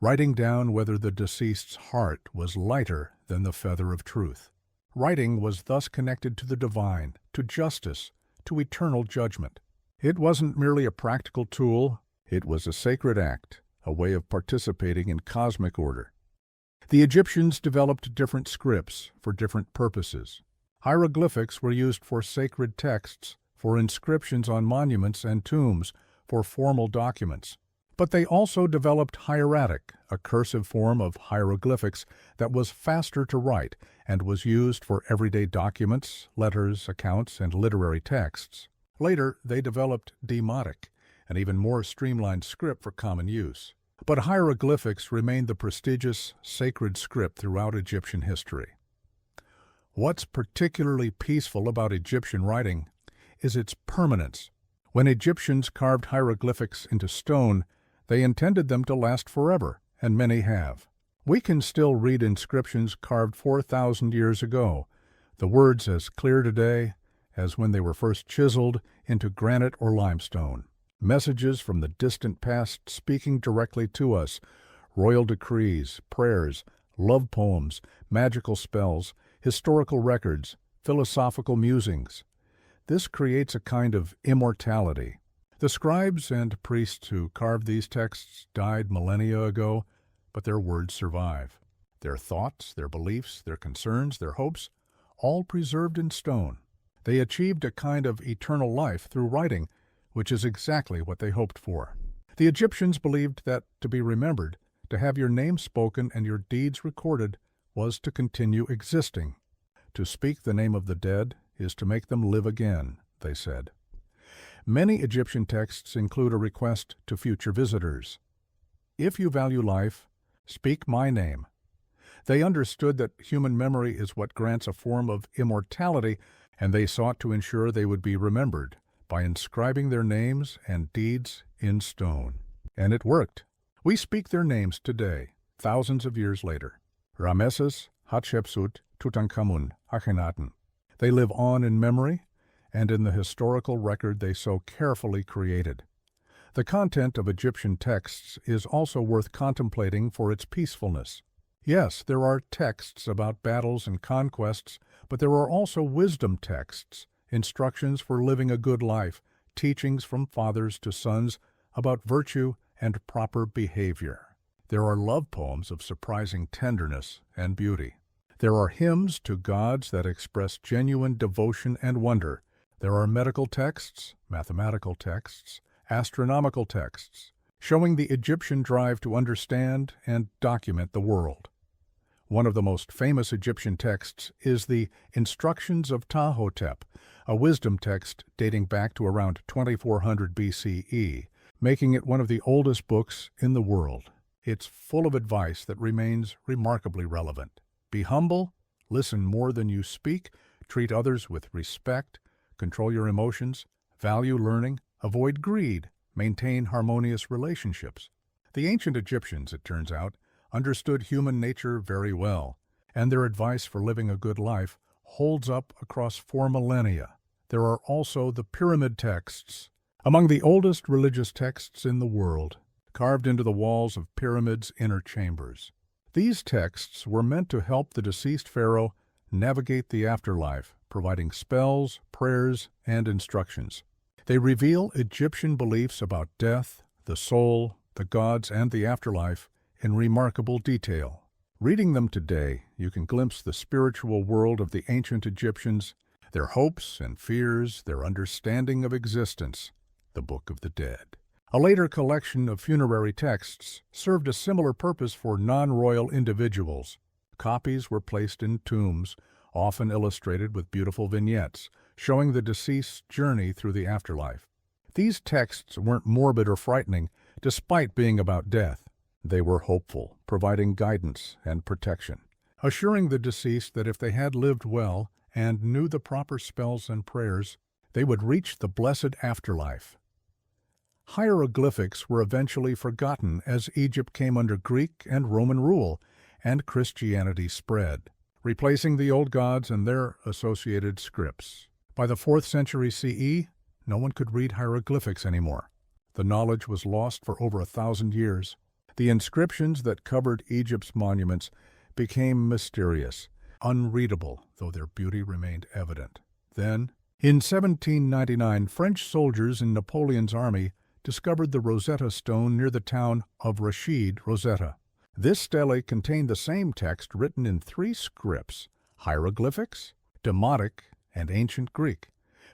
Speaker 1: writing down whether the deceased's heart was lighter than the feather of truth. Writing was thus connected to the divine, to justice, to eternal judgment. It wasn't merely a practical tool, it was a sacred act, a way of participating in cosmic order. The Egyptians developed different scripts for different purposes. Hieroglyphics were used for sacred texts, for inscriptions on monuments and tombs, for formal documents. But they also developed hieratic, a cursive form of hieroglyphics that was faster to write and was used for everyday documents, letters, accounts, and literary texts. Later, they developed demotic, an even more streamlined script for common use. But hieroglyphics remained the prestigious, sacred script throughout Egyptian history. What's particularly peaceful about Egyptian writing is its permanence. When Egyptians carved hieroglyphics into stone, they intended them to last forever, and many have. We can still read inscriptions carved 4,000 years ago, the words as clear today as when they were first chiseled into granite or limestone. Messages from the distant past speaking directly to us, royal decrees, prayers, love poems, magical spells, historical records, philosophical musings. This creates a kind of immortality. The scribes and priests who carved these texts died millennia ago, but their words survive. Their thoughts, their beliefs, their concerns, their hopes, all preserved in stone. They achieved a kind of eternal life through writing, which is exactly what they hoped for. The Egyptians believed that to be remembered, to have your name spoken and your deeds recorded, was to continue existing. To speak the name of the dead is to make them live again, they said. Many Egyptian texts include a request to future visitors. If you value life, speak my name. They understood that human memory is what grants a form of immortality, and they sought to ensure they would be remembered by inscribing their names and deeds in stone. And it worked. We speak their names today, thousands of years later. Ramesses, Hatshepsut, Tutankhamun, Akhenaten. They live on in memory and in the historical record they so carefully created. The content of Egyptian texts is also worth contemplating for its peacefulness. Yes, there are texts about battles and conquests, but there are also wisdom texts, instructions for living a good life, teachings from fathers to sons about virtue and proper behavior. There are love poems of surprising tenderness and beauty. There are hymns to gods that express genuine devotion and wonder. There are medical texts, mathematical texts, astronomical texts, showing the Egyptian drive to understand and document the world. One of the most famous Egyptian texts is the Instructions of Ptahhotep, a wisdom text dating back to around 2400 BCE, making it one of the oldest books in the world. It's full of advice that remains remarkably relevant. Be humble, listen more than you speak, treat others with respect, control your emotions, value learning, avoid greed, maintain harmonious relationships. The ancient Egyptians, it turns out, understood human nature very well, and their advice for living a good life holds up across 4 millennia. There are also the pyramid texts, among the oldest religious texts in the world, carved into the walls of pyramids' inner chambers. These texts were meant to help the deceased pharaoh navigate the afterlife, providing spells, prayers, and instructions. They reveal Egyptian beliefs about death, the soul, the gods, and the afterlife in remarkable detail. Reading them today, you can glimpse the spiritual world of the ancient Egyptians, their hopes and fears, their understanding of existence, the Book of the Dead. A later collection of funerary texts served a similar purpose for non-royal individuals. Copies were placed in tombs, often illustrated with beautiful vignettes, showing the deceased's journey through the afterlife. These texts weren't morbid or frightening, despite being about death. They were hopeful, providing guidance and protection, assuring the deceased that if they had lived well and knew the proper spells and prayers, they would reach the blessed afterlife. Hieroglyphics were eventually forgotten as Egypt came under Greek and Roman rule, and Christianity spread, replacing the old gods and their associated scripts. By the 4th century CE, no one could read hieroglyphics anymore. The knowledge was lost for over 1,000 years. The inscriptions that covered Egypt's monuments became mysterious, unreadable, though their beauty remained evident. Then, in 1799, French soldiers in Napoleon's army discovered the Rosetta Stone near the town of Rashid, Rosetta. This stele contained the same text written in 3 scripts: hieroglyphics, Demotic, and Ancient Greek.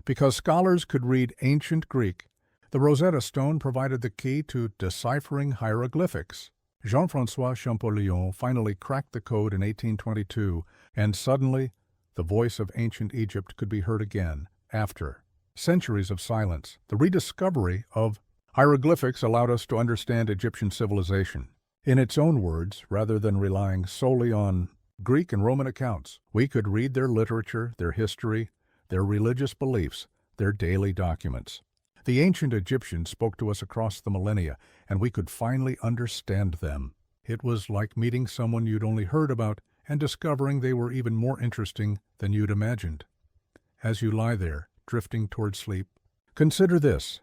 Speaker 1: Because scholars could read Ancient Greek, the Rosetta Stone provided the key to deciphering hieroglyphics. Jean-François Champollion finally cracked the code in 1822, and suddenly the voice of ancient Egypt could be heard again after centuries of silence. The rediscovery of Hieroglyphics allowed us to understand Egyptian civilization. In its own words, rather than relying solely on Greek and Roman accounts, we could read their literature, their history, their religious beliefs, their daily documents. The ancient Egyptians spoke to us across the millennia, and we could finally understand them. It was like meeting someone you'd only heard about and discovering they were even more interesting than you'd imagined. As you lie there, drifting toward sleep, consider this.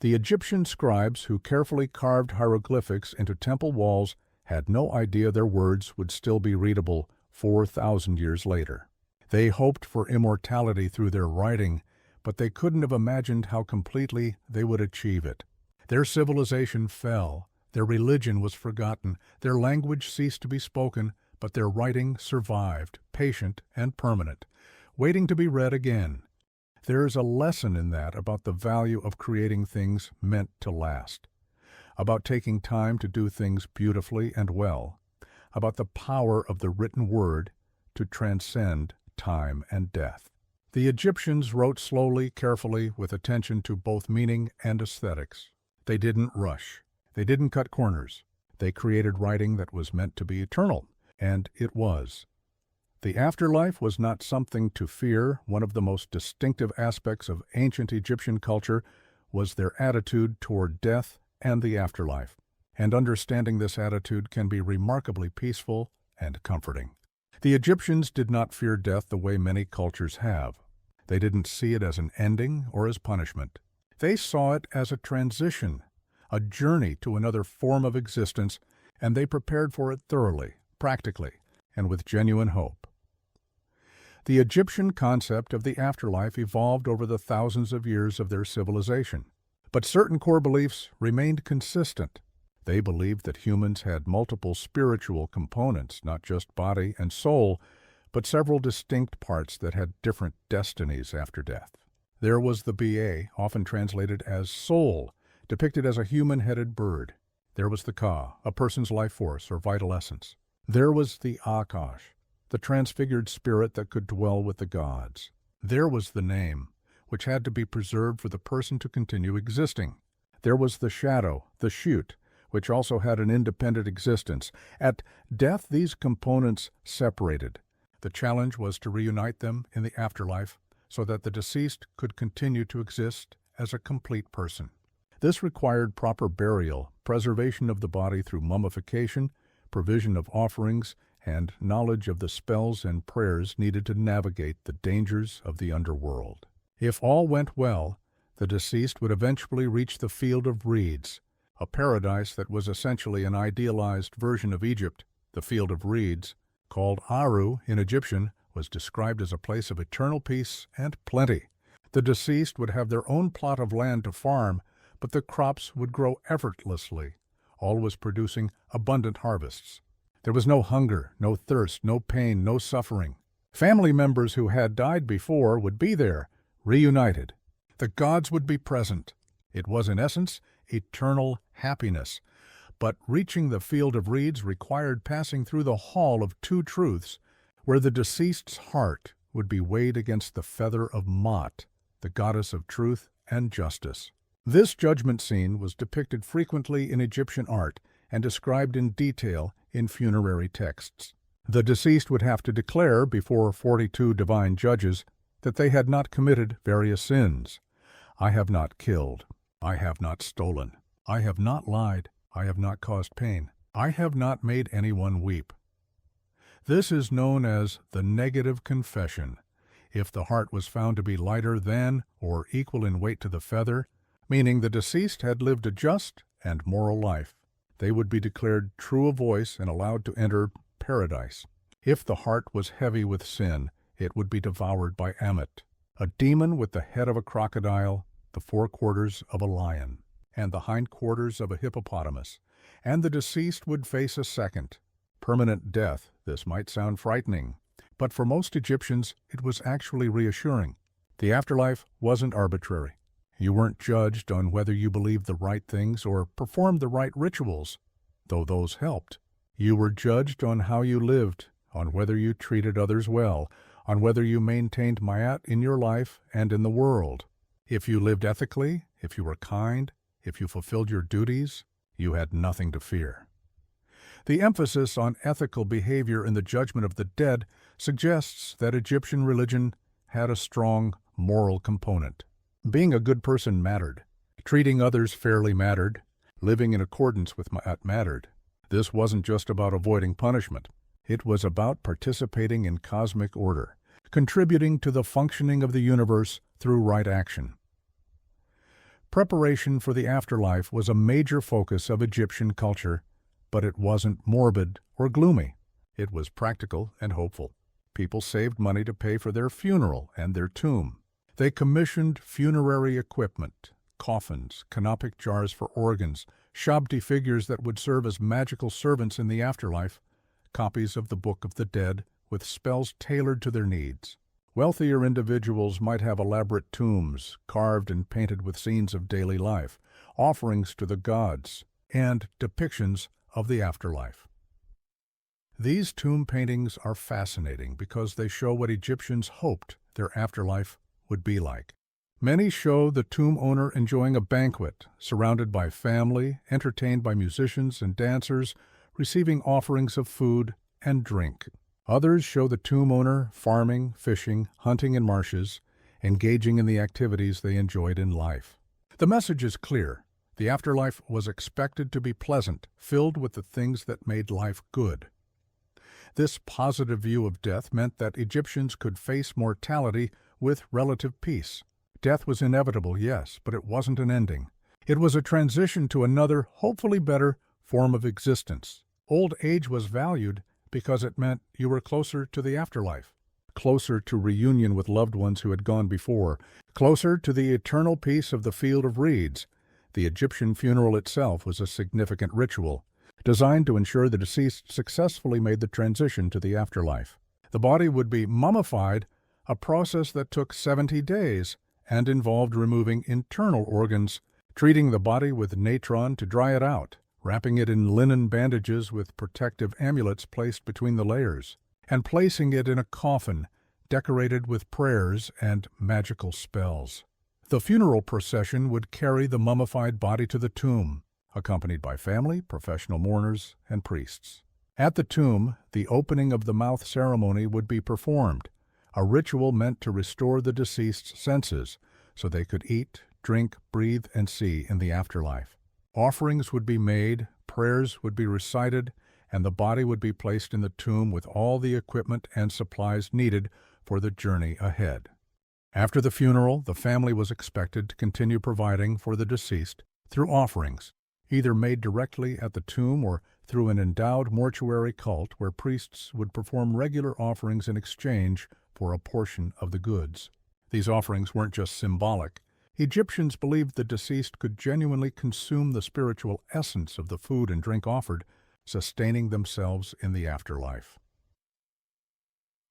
Speaker 1: The Egyptian scribes who carefully carved hieroglyphics into temple walls had no idea their words would still be readable 4,000 years later. They hoped for immortality through their writing, but they couldn't have imagined how completely they would achieve it. Their civilization fell, their religion was forgotten, their language ceased to be spoken, but their writing survived, patient and permanent, waiting to be read again. There's a lesson in that about the value of creating things meant to last, about taking time to do things beautifully and well, about the power of the written word to transcend time and death. The Egyptians wrote slowly, carefully, with attention to both meaning and aesthetics. They didn't rush. They didn't cut corners. They created writing that was meant to be eternal, and it was. The afterlife was not something to fear. One of the most distinctive aspects of ancient Egyptian culture was their attitude toward death and the afterlife, and understanding this attitude can be remarkably peaceful and comforting. The Egyptians did not fear death the way many cultures have. They didn't see it as an ending or as punishment. They saw it as a transition, a journey to another form of existence, and they prepared for it thoroughly, practically, and with genuine hope. The Egyptian concept of the afterlife evolved over the thousands of years of their civilization, but certain core beliefs remained consistent. They believed that humans had multiple spiritual components, not just body and soul, but several distinct parts that had different destinies after death. There was the Ba, often translated as soul, depicted as a human-headed bird. There was the Ka, a person's life force or vital essence. There was the Akash, the transfigured spirit that could dwell with the gods. There was the name, which had to be preserved for the person to continue existing. There was the shadow, the shoot, which also had an independent existence. At death, these components separated. The challenge was to reunite them in the afterlife so that the deceased could continue to exist as a complete person. This required proper burial, preservation of the body through mummification, provision of offerings, and knowledge of the spells and prayers needed to navigate the dangers of the underworld. If all went well, the deceased would eventually reach the field of reeds, a paradise that was essentially an idealized version of Egypt. The field of reeds, called Aru in Egyptian, was described as a place of eternal peace and plenty. The deceased would have their own plot of land to farm, but the crops would grow effortlessly, always producing abundant harvests. There was no hunger, no thirst, no pain, no suffering. Family members who had died before would be there, reunited. The gods would be present. It was, in essence, eternal happiness. But reaching the field of reeds required passing through the hall of two truths, where the deceased's heart would be weighed against the feather of Maat, the goddess of truth and justice. This judgment scene was depicted frequently in Egyptian art and described in detail in funerary texts. The deceased would have to declare before 42 divine judges that they had not committed various sins. I have not killed. I have not stolen. I have not lied. I have not caused pain. I have not made anyone weep. This is known as the negative confession. If the heart was found to be lighter than or equal in weight to the feather, meaning the deceased had lived a just and moral life, they would be declared true of voice and allowed to enter paradise. If the heart was heavy with sin, it would be devoured by Ammit, a demon with the head of a crocodile, the forequarters of a lion, and the hindquarters of a hippopotamus, and the deceased would face a second, permanent death. This might sound frightening, but for most Egyptians it was actually reassuring. The afterlife wasn't arbitrary. You weren't judged on whether you believed the right things or performed the right rituals, though those helped. You were judged on how you lived, on whether you treated others well, on whether you maintained Ma'at in your life and in the world. If you lived ethically, if you were kind, If you fulfilled your duties, you had nothing to fear. The emphasis on ethical behavior in the judgment of the dead suggests that Egyptian religion had a strong moral component. Being a good person mattered. Treating others fairly mattered. Living in accordance with that mattered. This wasn't just about avoiding punishment. It was about participating in cosmic order, contributing to the functioning of the universe through right action. Preparation for the afterlife was a major focus of Egyptian culture, but it wasn't morbid or gloomy. It was practical and hopeful. People saved money to pay for their funeral and their tomb. They commissioned funerary equipment, coffins, canopic jars for organs, shabti figures that would serve as magical servants in the afterlife, copies of the Book of the Dead with spells tailored to their needs. Wealthier individuals might have elaborate tombs carved and painted with scenes of daily life, offerings to the gods, and depictions of the afterlife. These tomb paintings are fascinating because they show what Egyptians hoped their afterlife would be like. Many show the tomb owner enjoying a banquet, surrounded by family, entertained by musicians and dancers, receiving offerings of food and drink. Others show the tomb owner farming, fishing, hunting in marshes, engaging in the activities they enjoyed in life. The message is clear. The afterlife was expected to be pleasant, filled with the things that made life good. This positive view of death meant that Egyptians could face mortality with relative peace. Death was inevitable, yes, but it wasn't an ending. It was a transition to another, hopefully better, form of existence. Old age was valued because it meant you were closer to the afterlife, closer to reunion with loved ones who had gone before, closer to the eternal peace of the field of reeds. The Egyptian funeral itself was a significant ritual, designed to ensure the deceased successfully made the transition to the afterlife. The body would be mummified, a process that took 70 days and involved removing internal organs, treating the body with natron to dry it out, wrapping it in linen bandages with protective amulets placed between the layers, and placing it in a coffin decorated with prayers and magical spells. The funeral procession would carry the mummified body to the tomb, accompanied by family, professional mourners, and priests. At the tomb, the opening of the mouth ceremony would be performed, a ritual meant to restore the deceased's senses so they could eat, drink, breathe, and see in the afterlife. Offerings would be made, prayers would be recited, and the body would be placed in the tomb with all the equipment and supplies needed for the journey ahead. After the funeral, the family was expected to continue providing for the deceased through offerings, either made directly at the tomb or through an endowed mortuary cult where priests would perform regular offerings in exchange for a portion of the goods. These offerings weren't just symbolic. Egyptians believed the deceased could genuinely consume the spiritual essence of the food and drink offered, sustaining themselves in the afterlife.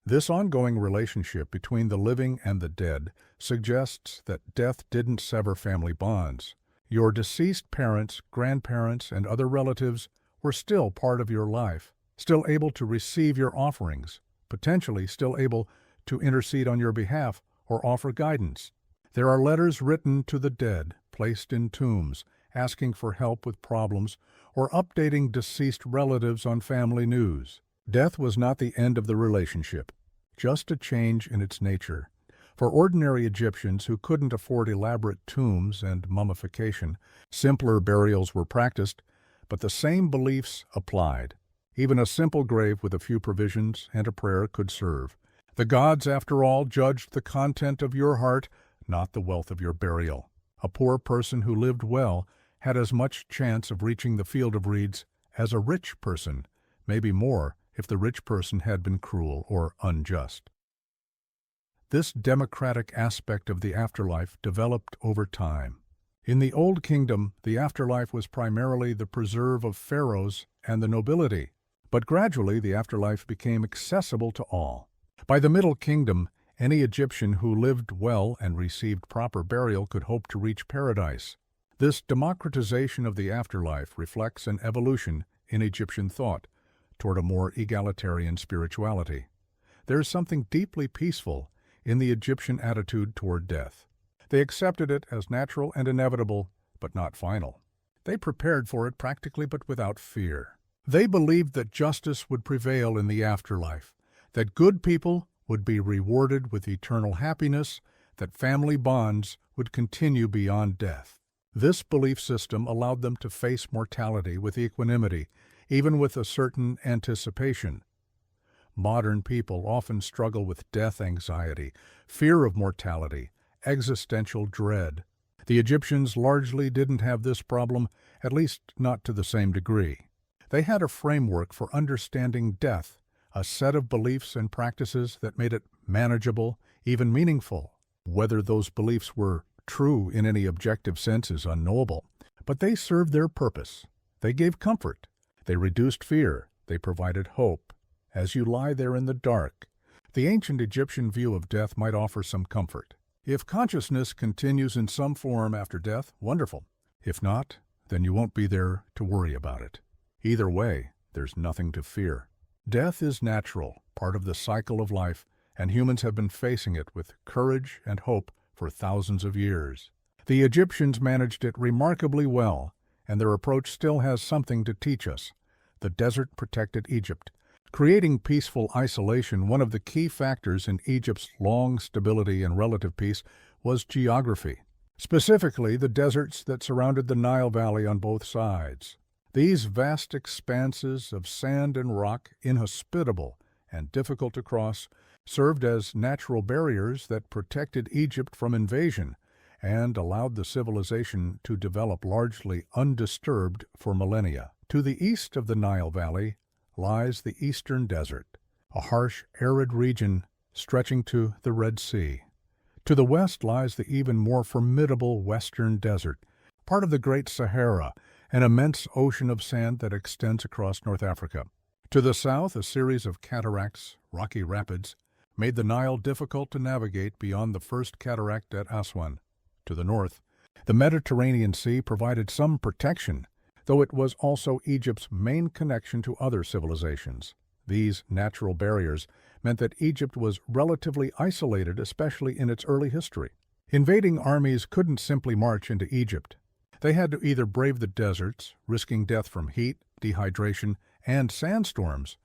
Speaker 1: This ongoing relationship between the living and the dead suggests that death didn't sever family bonds. Your deceased parents, grandparents, and other relatives were still part of your life, still able to receive your offerings, potentially still able to intercede on your behalf or offer guidance. There are letters written to the dead, placed in tombs, asking for help with problems or updating deceased relatives on family news. Death was not the end of the relationship, just a change in its nature. For ordinary Egyptians who couldn't afford elaborate tombs and mummification, simpler burials were practiced, but the same beliefs applied. Even a simple grave with a few provisions and a prayer could serve. The gods, after all, judged the content of your heart, not the wealth of your burial. A poor person who lived well had as much chance of reaching the field of reeds as a rich person, maybe more if the rich person had been cruel or unjust. This democratic aspect of the afterlife developed over time. In the Old Kingdom, the afterlife was primarily the preserve of pharaohs and the nobility, but gradually the afterlife became accessible to all. By the Middle Kingdom, any Egyptian who lived well and received proper burial could hope to reach paradise. This democratization of the afterlife reflects an evolution in Egyptian thought toward a more egalitarian spirituality. There is something deeply peaceful in the Egyptian attitude toward death. They accepted it as natural and inevitable, but not final. They prepared for it practically but without fear. They believed that justice would prevail in the afterlife, that good people would be rewarded with eternal happiness, that family bonds would continue beyond death. This belief system allowed them to face mortality with equanimity, even with a certain anticipation. Modern people often struggle with death anxiety, fear of mortality, existential dread. The Egyptians largely didn't have this problem, at least not to the same degree. They had a framework for understanding death, a set of beliefs and practices that made it manageable, even meaningful. Whether those beliefs were true in any objective sense is unknowable, but they served their purpose. They gave comfort. They reduced fear. They provided hope. As you lie there in the dark, the ancient Egyptian view of death might offer some comfort. If consciousness continues in some form after death, wonderful. If not, then you won't be there to worry about it. Either way, there's nothing to fear. Death is natural, part of the cycle of life, and humans have been facing it with courage and hope for thousands of years. The Egyptians managed it remarkably well, and their approach still has something to teach us. The desert protected Egypt. Creating peaceful isolation, one of the key factors in Egypt's long stability and relative peace was geography, specifically the deserts that surrounded the Nile Valley on both sides. These vast expanses of sand and rock, inhospitable and difficult to cross, served as natural barriers that protected Egypt from invasion and allowed the civilization to develop largely undisturbed for millennia. To the east of the Nile Valley lies the Eastern Desert, a harsh, arid region stretching to the Red Sea. To the west lies the even more formidable Western Desert, part of the Great Sahara, an immense ocean of sand that extends across North Africa. To the south, a series of cataracts, rocky rapids, made the Nile difficult to navigate beyond the first cataract at Aswan. To the north, the Mediterranean Sea provided some protection, though it was also Egypt's main connection to other civilizations. These natural barriers meant that Egypt was relatively isolated, especially in its early history. Invading armies couldn't simply march into Egypt. They had to either brave the deserts, risking death from heat, dehydration, and sandstorms,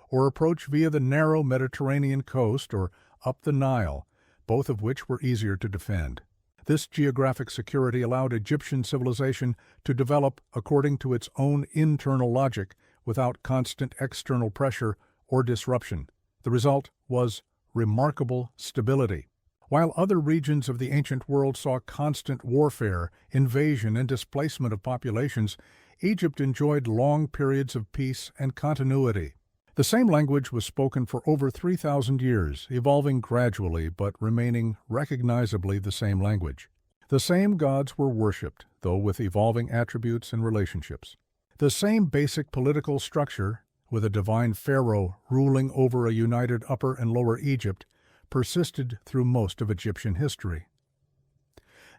Speaker 1: or approach via the narrow Mediterranean coast or up the Nile, both of which were easier to defend. This geographic security allowed Egyptian civilization to develop according to its own internal logic without constant external pressure or disruption. The result was remarkable stability. While other regions of the ancient world saw constant warfare, invasion, and displacement of populations, Egypt enjoyed long periods of peace and continuity. The same language was spoken for over 3,000 years, evolving gradually but remaining recognizably the same language. The same gods were worshipped, though with evolving attributes and relationships. The same basic political structure, with a divine pharaoh ruling over a united Upper and Lower Egypt, persisted through most of Egyptian history.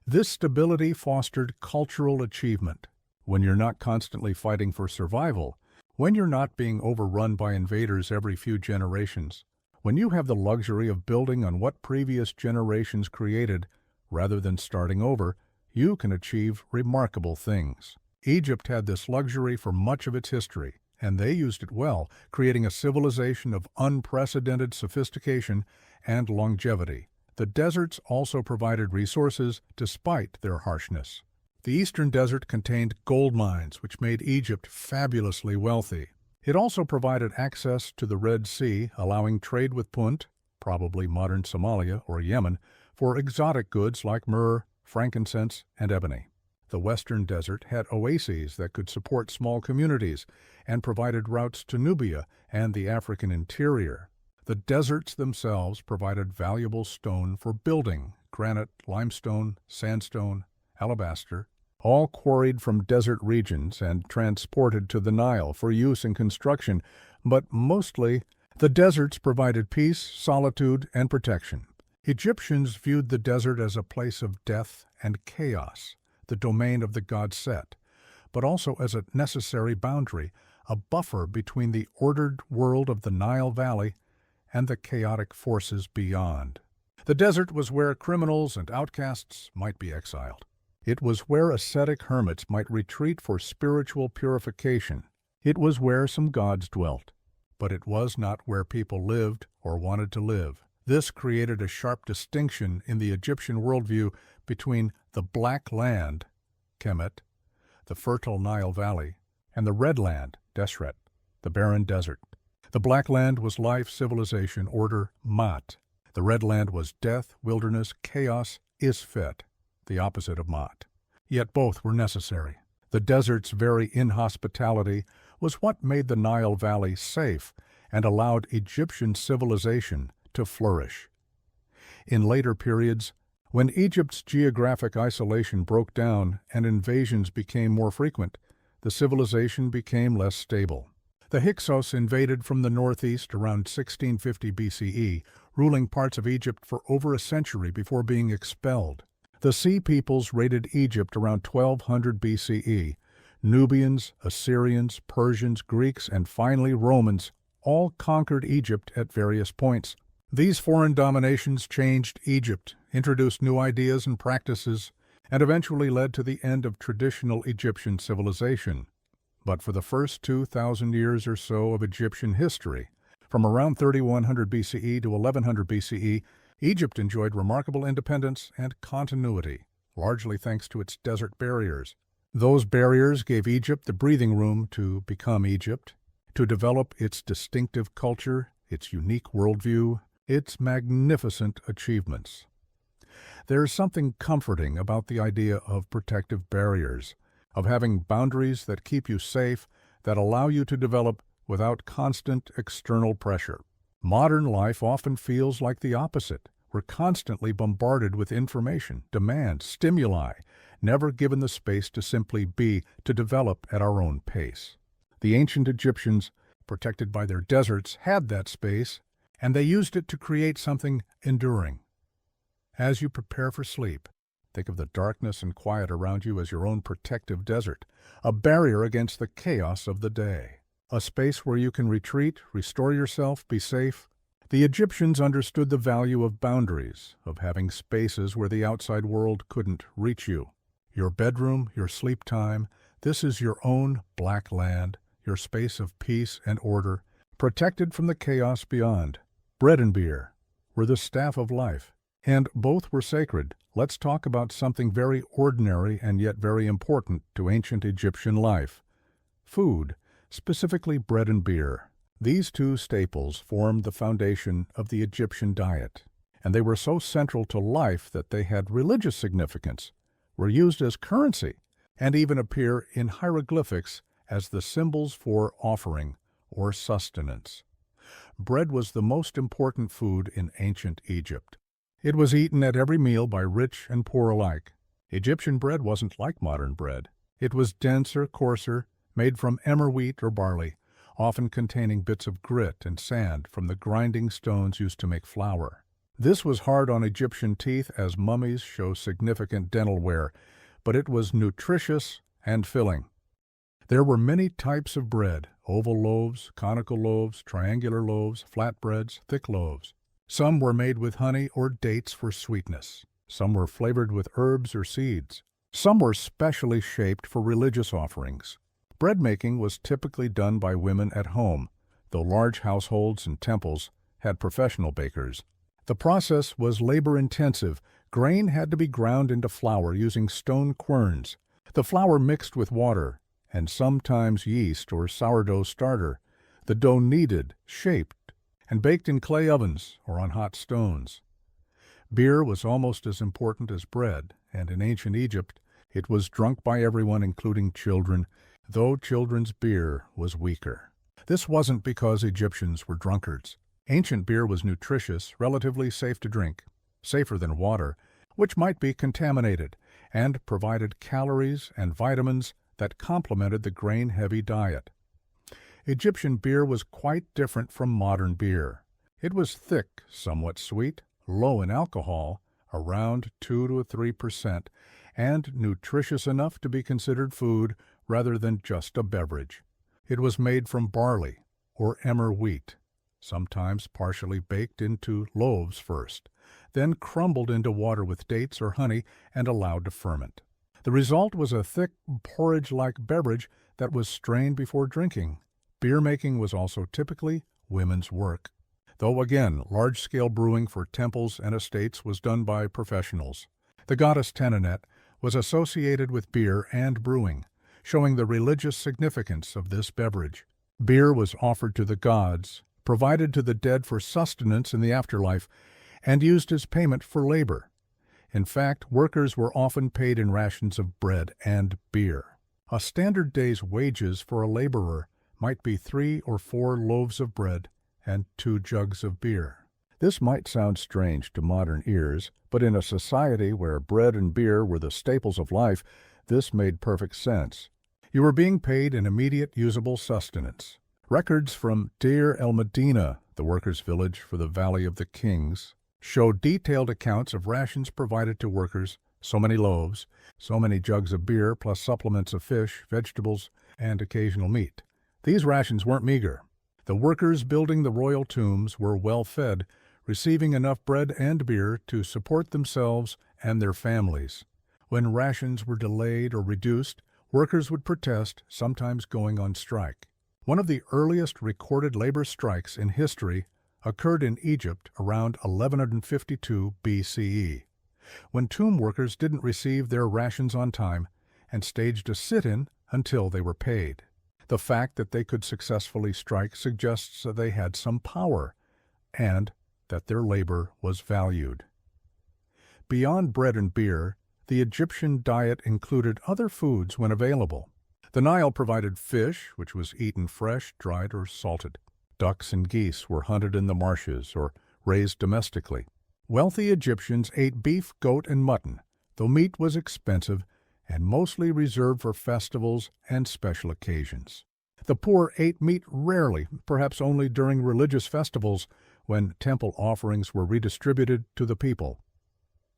Speaker 1: This stability fostered cultural achievement. When you're not constantly fighting for survival, when you're not being overrun by invaders every few generations, when you have the luxury of building on what previous generations created rather than starting over, you can achieve remarkable things. Egypt had this luxury for much of its history, and they used it well, creating a civilization of unprecedented sophistication and longevity. The deserts also provided resources despite their harshness. The Eastern Desert contained gold mines, which made Egypt fabulously wealthy. It also provided access to the Red Sea, allowing trade with Punt, probably modern Somalia or Yemen, for exotic goods like myrrh, frankincense, and ebony. The Western Desert had oases that could support small communities and provided routes to Nubia and the African interior. The deserts themselves provided valuable stone for building: granite, limestone, sandstone, alabaster, all quarried from desert regions and transported to the Nile for use in construction, but mostly the deserts provided peace, solitude, and protection. Egyptians viewed the desert as a place of death and chaos, the domain of the god Set, but also as a necessary boundary, a buffer between the ordered world of the Nile Valley and the chaotic forces beyond. The desert was where criminals and outcasts might be exiled. It was where ascetic hermits might retreat for spiritual purification. It was where some gods dwelt. But it was not where people lived or wanted to live. This created a sharp distinction in the Egyptian worldview between the Black Land, Kemet, the fertile Nile Valley, and the Red Land, Desret, the barren desert. The Black Land was life, civilization, order, Mat. The Red Land was death, wilderness, chaos, Isfet, the opposite of Mat. Yet both were necessary. The desert's very inhospitality was what made the Nile Valley safe and allowed Egyptian civilization to flourish. In later periods, when Egypt's geographic isolation broke down and invasions became more frequent, the civilization became less stable. The Hyksos invaded from the northeast around 1650 BCE, ruling parts of Egypt for over a century before being expelled. The Sea Peoples raided Egypt around 1200 BCE. Nubians, Assyrians, Persians, Greeks, and finally Romans all conquered Egypt at various points. These foreign dominations changed Egypt, introduced new ideas and practices, and eventually led to the end of traditional Egyptian civilization. But for the first 2,000 years or so of Egyptian history, from around 3100 BCE to 1100 BCE, Egypt enjoyed remarkable independence and continuity, largely thanks to its desert barriers. Those barriers gave Egypt the breathing room to become Egypt, to develop its distinctive culture, its unique worldview, its magnificent achievements. There's something comforting about the idea of protective barriers, of having boundaries that keep you safe, that allow you to develop without constant external pressure. Modern life often feels like the opposite. We're constantly bombarded with information, demands, stimuli, never given the space to simply be, to develop at our own pace. The ancient Egyptians, protected by their deserts, had that space, and they used it to create something enduring. As you prepare for sleep, think of the darkness and quiet around you as your own protective desert, a barrier against the chaos of the day, a space where you can retreat, restore yourself, be safe. The Egyptians understood the value of boundaries, of having spaces where the outside world couldn't reach you. Your bedroom, your sleep time, this is your own Black Land, your space of peace and order, protected from the chaos beyond. Bread and beer were the staff of life, and both were sacred. Let's talk about something very ordinary and yet very important to ancient Egyptian life. Food, specifically bread and beer. These two staples formed the foundation of the Egyptian diet, and they were so central to life that they had religious significance, were used as currency, and even appear in hieroglyphics as the symbols for offering or sustenance. Bread was the most important food in ancient Egypt. It was eaten at every meal by rich and poor alike. Egyptian bread wasn't like modern bread. It was denser, coarser, made from emmer wheat or barley, often containing bits of grit and sand from the grinding stones used to make flour. This was hard on Egyptian teeth as mummies show significant dental wear, but it was nutritious and filling. There were many types of bread: oval loaves, conical loaves, triangular loaves, flatbreads, thick loaves. Some were made with honey or dates for sweetness. Some were flavored with herbs or seeds. Some were specially shaped for religious offerings. Bread making was typically done by women at home, though large households and temples had professional bakers. The process was labor-intensive. Grain had to be ground into flour using stone querns. The flour mixed with water, and sometimes yeast or sourdough starter. The dough kneaded, shaped, and baked in clay ovens or on hot stones. Beer was almost as important as bread, and in ancient Egypt it was drunk by everyone, including children, though children's beer was weaker. This wasn't because Egyptians were drunkards. Ancient beer was nutritious, relatively safe to drink, safer than water, which might be contaminated, and provided calories and vitamins that complemented the grain-heavy diet. Egyptian beer was quite different from modern beer. It was thick, somewhat sweet, low in alcohol, around 2 to 3%, and nutritious enough to be considered food rather than just a beverage. It was made from barley or emmer wheat, sometimes partially baked into loaves first, then crumbled into water with dates or honey and allowed to ferment. The result was a thick, porridge-like beverage that was strained before drinking. Beer making was also typically women's work, though again, large-scale brewing for temples and estates was done by professionals. The goddess Tenenet was associated with beer and brewing, showing the religious significance of this beverage. Beer was offered to the gods, provided to the dead for sustenance in the afterlife, and used as payment for labor. In fact, workers were often paid in rations of bread and beer. A standard day's wages for a laborer might be 3 or 4 loaves of bread and 2 jugs of beer. This might sound strange to modern ears, but in a society where bread and beer were the staples of life, this made perfect sense. You were being paid in immediate usable sustenance. Records from Deir el-Medina, the workers' village for the Valley of the Kings, show detailed accounts of rations provided to workers, so many loaves, so many jugs of beer, plus supplements of fish, vegetables, and occasional meat. These rations weren't meager. The workers building the royal tombs were well fed, receiving enough bread and beer to support themselves and their families. When rations were delayed or reduced, workers would protest, sometimes going on strike. One of the earliest recorded labor strikes in history occurred in Egypt around 1152 BCE, when tomb workers didn't receive their rations on time and staged a sit-in until they were paid. The fact that they could successfully strike suggests that they had some power and that their labor was valued. Beyond bread and beer, the Egyptian diet included other foods when available. The Nile provided fish, which was eaten fresh, dried, or salted. Ducks and geese were hunted in the marshes or raised domestically. Wealthy Egyptians ate beef, goat, and mutton, though meat was expensive and mostly reserved for festivals and special occasions. The poor ate meat rarely, perhaps only during religious festivals when temple offerings were redistributed to the people.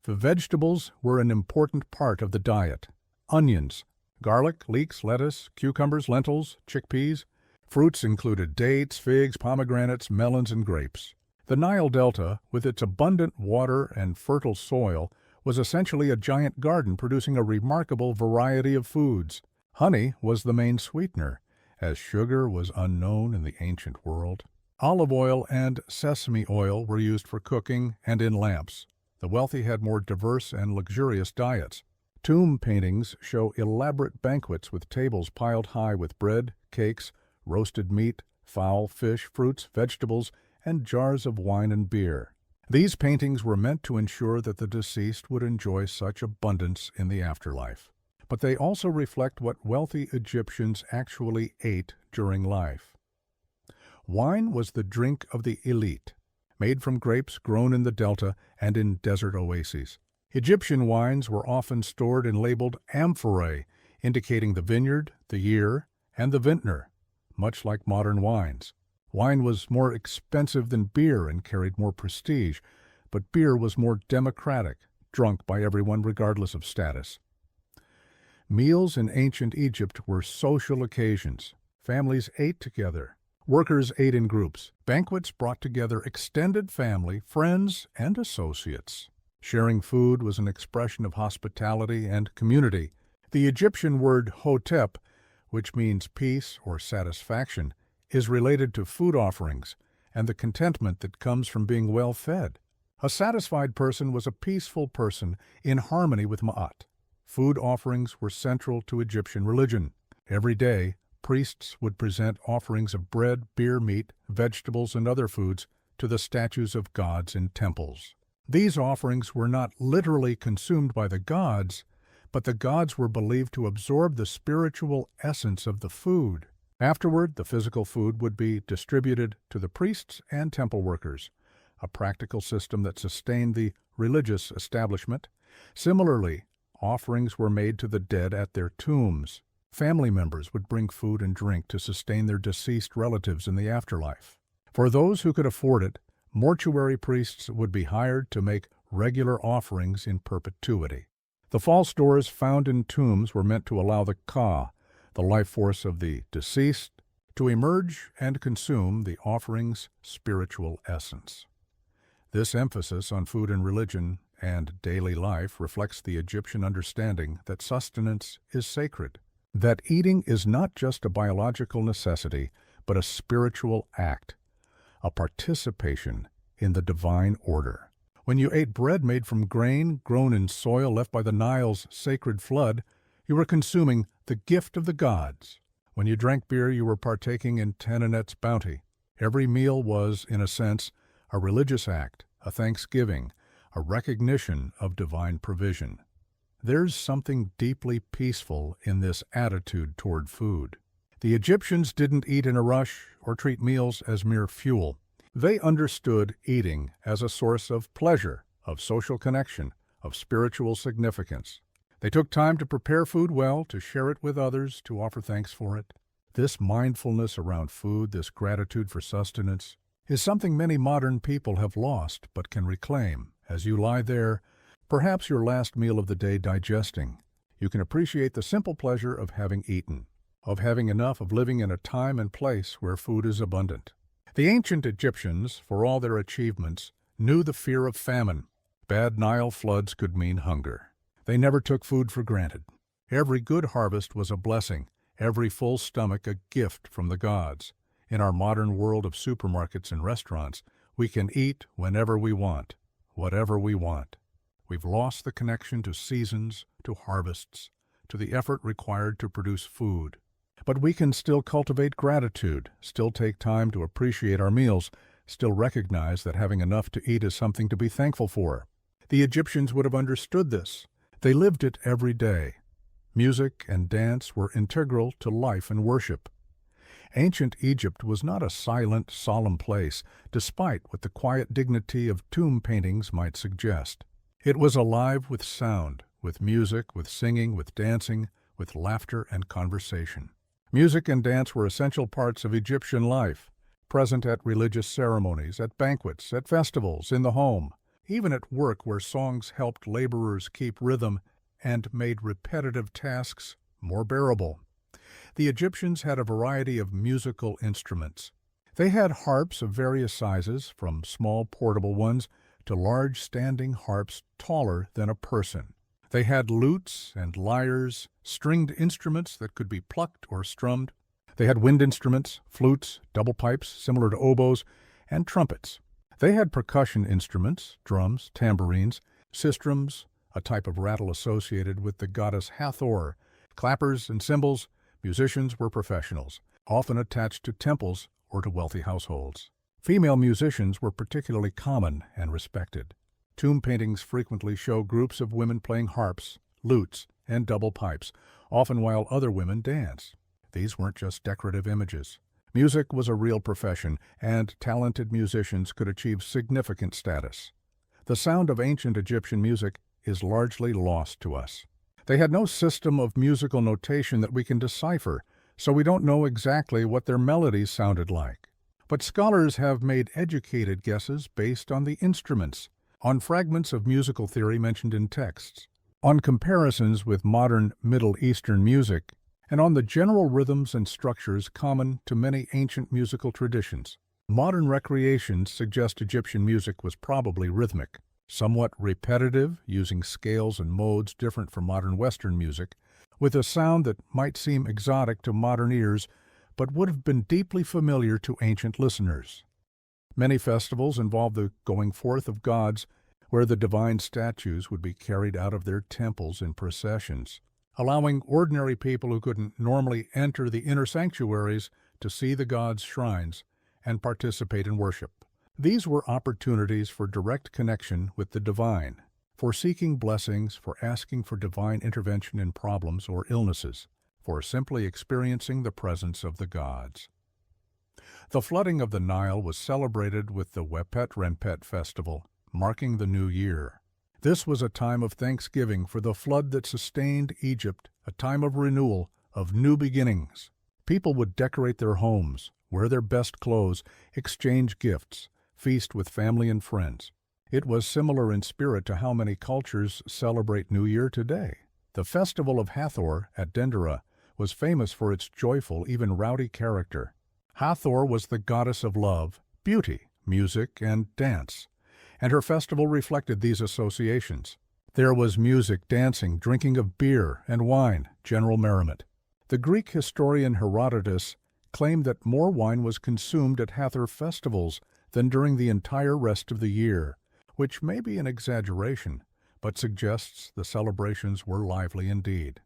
Speaker 1: The vegetables were an important part of the diet. Onions, garlic, leeks, lettuce, cucumbers, lentils, chickpeas. Fruits included dates, figs, pomegranates, melons, and grapes. The Nile Delta, with its abundant water and fertile soil, was essentially a giant garden producing a remarkable variety of foods. Honey was the main sweetener, as sugar was unknown in the ancient world. Olive oil and sesame oil were used for cooking and in lamps. The wealthy had more diverse and luxurious diets. Tomb paintings show elaborate banquets with tables piled high with bread, cakes, roasted meat, fowl, fish, fruits, vegetables, and jars of wine and beer. These paintings were meant to ensure that the deceased would enjoy such abundance in the afterlife. But they also reflect what wealthy Egyptians actually ate during life. Wine was the drink of the elite, made from grapes grown in the delta and in desert oases. Egyptian wines were often stored and labeled amphorae, indicating the vineyard, the year, and the vintner, much like modern wines. Wine was more expensive than beer and carried more prestige, but beer was more democratic, drunk by everyone regardless of status. Meals in ancient Egypt were social occasions. Families ate together. Workers ate in groups. Banquets brought together extended family, friends, and associates. Sharing food was an expression of hospitality and community. The Egyptian word hotep, which means peace or satisfaction, is related to food offerings and the contentment that comes from being well fed. A satisfied person was a peaceful person in harmony with Ma'at. Food offerings were central to Egyptian religion. Every day, priests would present offerings of bread, beer, meat, vegetables, and other foods to the statues of gods in temples. These offerings were not literally consumed by the gods, but the gods were believed to absorb the spiritual essence of the food. Afterward, the physical food would be distributed to the priests and temple workers, a practical system that sustained the religious establishment. Similarly, offerings were made to the dead at their tombs. Family members would bring food and drink to sustain their deceased relatives in the afterlife. For those who could afford it, mortuary priests would be hired to make regular offerings in perpetuity. The false doors found in tombs were meant to allow the Ka, the life force of the deceased, to emerge and consume the offering's spiritual essence. This emphasis on food and religion and daily life reflects the Egyptian understanding that sustenance is sacred, that eating is not just a biological necessity, but a spiritual act, a participation in the divine order. When you ate bread made from grain grown in soil left by the Nile's sacred flood, you were consuming the gift of the gods. When you drank beer, you were partaking in Tananet's bounty. Every meal was, in a sense, a religious act, a thanksgiving, a recognition of divine provision. There's something deeply peaceful in this attitude toward food. The Egyptians didn't eat in a rush or treat meals as mere fuel. They understood eating as a source of pleasure, of social connection, of spiritual significance. They took time to prepare food well, to share it with others, to offer thanks for it. This mindfulness around food, this gratitude for sustenance, is something many modern people have lost but can reclaim. As you lie there, perhaps your last meal of the day digesting, you can appreciate the simple pleasure of having eaten, of having enough, of living in a time and place where food is abundant. The ancient Egyptians, for all their achievements, knew the fear of famine. Bad Nile floods could mean hunger. They never took food for granted. Every good harvest was a blessing, every full stomach a gift from the gods. In our modern world of supermarkets and restaurants, we can eat whenever we want, whatever we want. We've lost the connection to seasons, to harvests, to the effort required to produce food. But we can still cultivate gratitude, still take time to appreciate our meals, still recognize that having enough to eat is something to be thankful for. The Egyptians would have understood this. They lived it every day. Music and dance were integral to life and worship. Ancient Egypt was not a silent, solemn place, despite what the quiet dignity of tomb paintings might suggest. It was alive with sound, with music, with singing, with dancing, with laughter and conversation. Music and dance were essential parts of Egyptian life, present at religious ceremonies, at banquets, at festivals, in the home, even at work where songs helped laborers keep rhythm and made repetitive tasks more bearable. The Egyptians had a variety of musical instruments. They had harps of various sizes, from small portable ones to large standing harps taller than a person. They had lutes and lyres, stringed instruments that could be plucked or strummed. They had wind instruments, flutes, double pipes similar to oboes, and trumpets. They had percussion instruments, drums, tambourines, sistrums, a type of rattle associated with the goddess Hathor, clappers and cymbals. Musicians were professionals, often attached to temples or to wealthy households. Female musicians were particularly common and respected. Tomb paintings frequently show groups of women playing harps, lutes, and double pipes, often while other women dance. These weren't just decorative images. Music was a real profession, and talented musicians could achieve significant status. The sound of ancient Egyptian music is largely lost to us. They had no system of musical notation that we can decipher, so we don't know exactly what their melodies sounded like. But scholars have made educated guesses based on the instruments, on fragments of musical theory mentioned in texts, on comparisons with modern Middle Eastern music, and on the general rhythms and structures common to many ancient musical traditions. Modern recreations suggest Egyptian music was probably rhythmic, somewhat repetitive, using scales and modes different from modern Western music, with a sound that might seem exotic to modern ears, but would have been deeply familiar to ancient listeners. Many festivals involve the going forth of gods, where the divine statues would be carried out of their temples in processions, allowing ordinary people who couldn't normally enter the inner sanctuaries to see the gods' shrines and participate in worship. These were opportunities for direct connection with the divine, for seeking blessings, for asking for divine intervention in problems or illnesses, for simply experiencing the presence of the gods. The flooding of the Nile was celebrated with the Wepet Renpet festival, marking the new year. This was a time of thanksgiving for the flood that sustained Egypt, a time of renewal, of new beginnings. People would decorate their homes, wear their best clothes, exchange gifts, feast with family and friends. It was similar in spirit to how many cultures celebrate New Year today. The festival of Hathor at Dendera was famous for its joyful, even rowdy character. Hathor was the goddess of love, beauty, music, and dance, and her festival reflected these associations. There was music, dancing, drinking of beer and wine, general merriment. The Greek historian Herodotus claimed that more wine was consumed at Hathor festivals than during the entire rest of the year, which may be an exaggeration, but suggests the celebrations were lively indeed.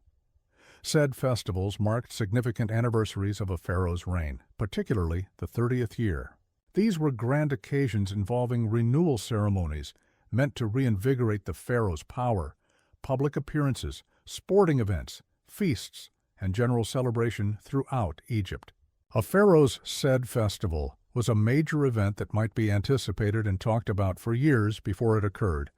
Speaker 1: Said festivals marked significant anniversaries of a pharaoh's reign, particularly the 30th year. These were grand occasions involving renewal ceremonies meant to reinvigorate the pharaoh's power, public appearances, sporting events, feasts, and general celebration throughout Egypt. A pharaoh's said festival was a major event that might be anticipated and talked about for years before it occurred.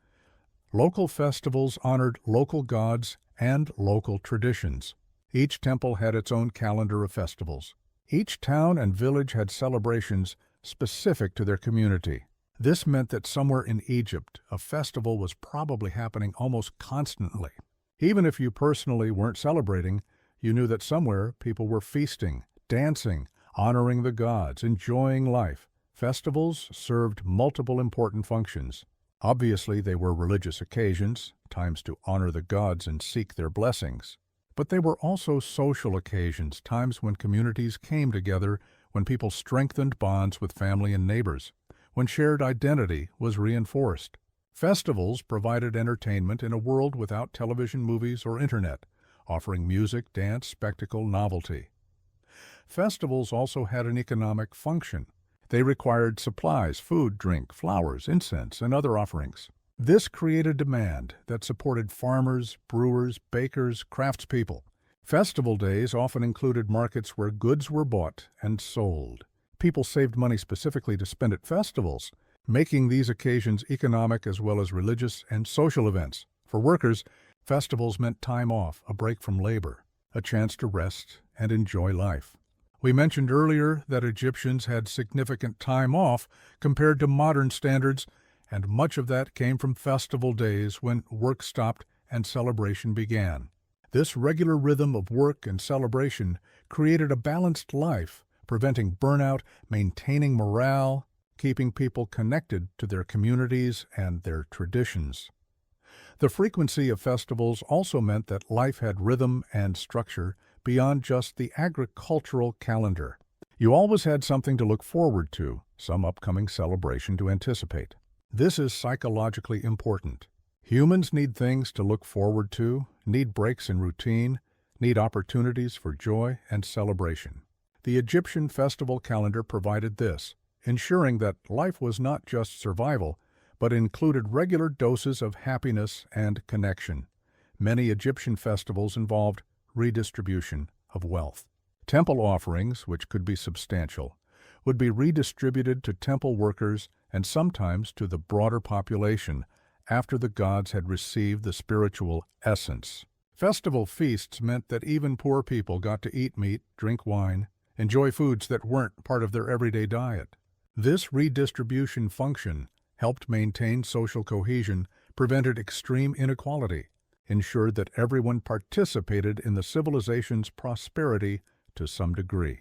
Speaker 1: Local festivals honored local gods and local traditions. Each temple had its own calendar of festivals. Each town and village had celebrations specific to their community. This meant that somewhere in Egypt, a festival was probably happening almost constantly. Even if you personally weren't celebrating, you knew that somewhere people were feasting, dancing, honoring the gods, enjoying life. Festivals served multiple important functions. Obviously, they were religious occasions, times to honor the gods and seek their blessings. But they were also social occasions, times when communities came together, when people strengthened bonds with family and neighbors, when shared identity was reinforced. Festivals provided entertainment in a world without television, movies, or internet, offering music, dance, spectacle, novelty. Festivals also had an economic function. They required supplies, food, drink, flowers, incense, and other offerings. This created demand that supported farmers, brewers, bakers, craftspeople. Festival days often included markets where goods were bought and sold. People saved money specifically to spend at festivals, making these occasions economic as well as religious and social events. For workers, festivals meant time off, a break from labor, a chance to rest and enjoy life. We mentioned earlier that Egyptians had significant time off compared to modern standards, and much of that came from festival days when work stopped and celebration began. This regular rhythm of work and celebration created a balanced life, preventing burnout, maintaining morale, keeping people connected to their communities and their traditions. The frequency of festivals also meant that life had rhythm and structure beyond just the agricultural calendar. You always had something to look forward to, some upcoming celebration to anticipate. This is psychologically important. Humans need things to look forward to, need breaks in routine, need opportunities for joy and celebration. The Egyptian festival calendar provided this, ensuring that life was not just survival, but included regular doses of happiness and connection. Many Egyptian festivals involved redistribution of wealth. Temple offerings, which could be substantial, would be redistributed to temple workers and sometimes to the broader population after the gods had received the spiritual essence. Festival feasts meant that even poor people got to eat meat, drink wine, enjoy foods that weren't part of their everyday diet. This redistribution function helped maintain social cohesion, prevented extreme inequality, ensured that everyone participated in the civilization's prosperity to some degree.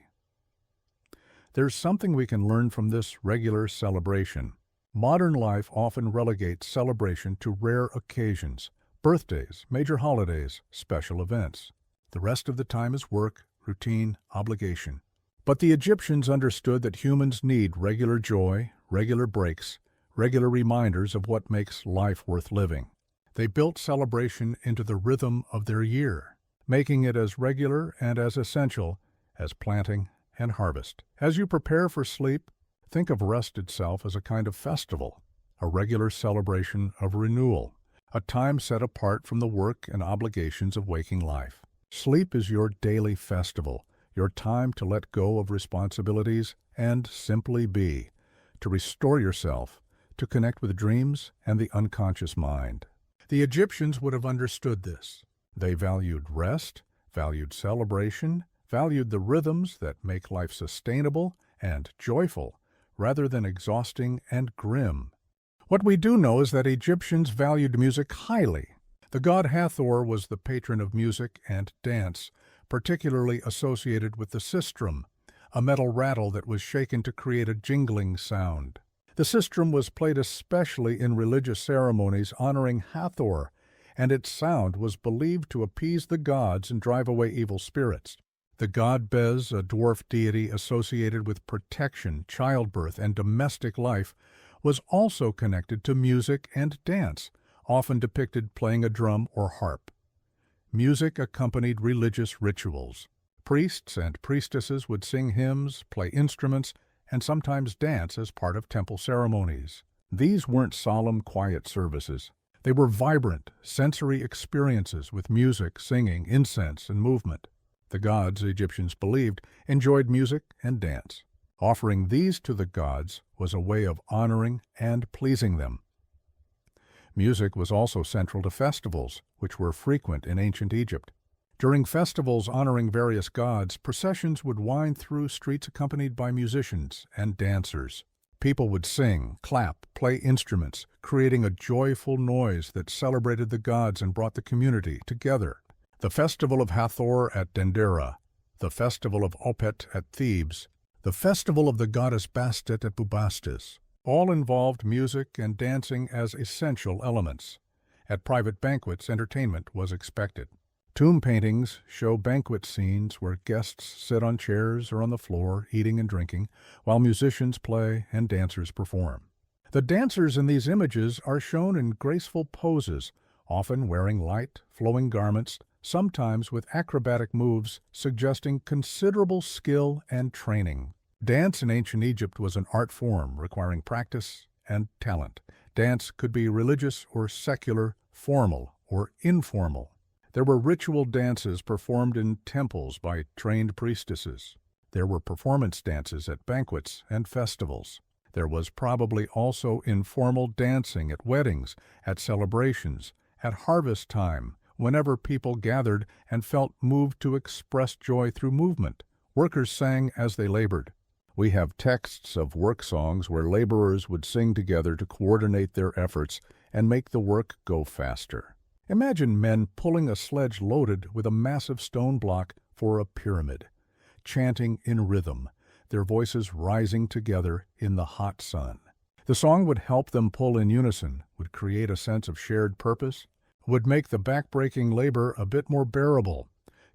Speaker 1: There's something we can learn from this regular celebration. Modern life often relegates celebration to rare occasions, birthdays, major holidays, special events. The rest of the time is work, routine, obligation. But the Egyptians understood that humans need regular joy, regular breaks, regular reminders of what makes life worth living. They built celebration into the rhythm of their year, making it as regular and as essential as planting and harvest. As you prepare for sleep, think of rest itself as a kind of festival, a regular celebration of renewal, a time set apart from the work and obligations of waking life. Sleep is your daily festival, your time to let go of responsibilities and simply be, to restore yourself, to connect with dreams and the unconscious mind. The Egyptians would have understood this. They valued rest, valued celebration, valued the rhythms that make life sustainable and joyful, rather than exhausting and grim. What we do know is that Egyptians valued music highly. The god Hathor was the patron of music and dance, particularly associated with the sistrum, a metal rattle that was shaken to create a jingling sound. The sistrum was played especially in religious ceremonies honoring Hathor, and its sound was believed to appease the gods and drive away evil spirits. The god Bez, a dwarf deity associated with protection, childbirth, and domestic life, was also connected to music and dance, often depicted playing a drum or harp. Music accompanied religious rituals. Priests and priestesses would sing hymns, play instruments, and sometimes dance as part of temple ceremonies. These weren't solemn, quiet services. They were vibrant, sensory experiences with music, singing, incense, and movement. The gods, Egyptians believed, enjoyed music and dance. Offering these to the gods was a way of honoring and pleasing them. Music was also central to festivals, which were frequent in ancient Egypt. During festivals honoring various gods, processions would wind through streets accompanied by musicians and dancers. People would sing, clap, play instruments, creating a joyful noise that celebrated the gods and brought the community together. The festival of Hathor at Dendera, the festival of Opet at Thebes, the festival of the goddess Bastet at Bubastis, all involved music and dancing as essential elements. At private banquets, entertainment was expected. Tomb paintings show banquet scenes where guests sit on chairs or on the floor, eating and drinking, while musicians play and dancers perform. The dancers in these images are shown in graceful poses, often wearing light, flowing garments, sometimes with acrobatic moves suggesting considerable skill and training. Dance in ancient Egypt was an art form requiring practice and talent. Dance could be religious or secular, formal or informal. There were ritual dances performed in temples by trained priestesses. There were performance dances at banquets and festivals. There was probably also informal dancing at weddings, at celebrations, at harvest time, whenever people gathered and felt moved to express joy through movement. Workers sang as they labored. We have texts of work songs where laborers would sing together to coordinate their efforts and make the work go faster. Imagine men pulling a sledge loaded with a massive stone block for a pyramid, chanting in rhythm, their voices rising together in the hot sun. The song would help them pull in unison, would create a sense of shared purpose, would make the backbreaking labor a bit more bearable.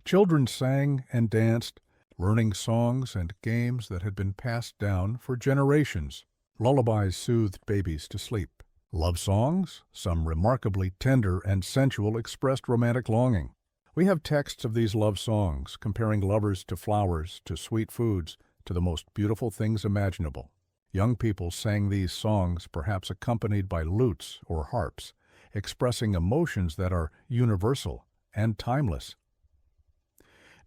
Speaker 1: Children sang and danced, learning songs and games that had been passed down for generations. Lullabies soothed babies to sleep. Love songs, some remarkably tender and sensual, expressed romantic longing. We have texts of these love songs, comparing lovers to flowers, to sweet foods, to the most beautiful things imaginable. Young people sang these songs, perhaps accompanied by lutes or harps, expressing emotions that are universal and timeless.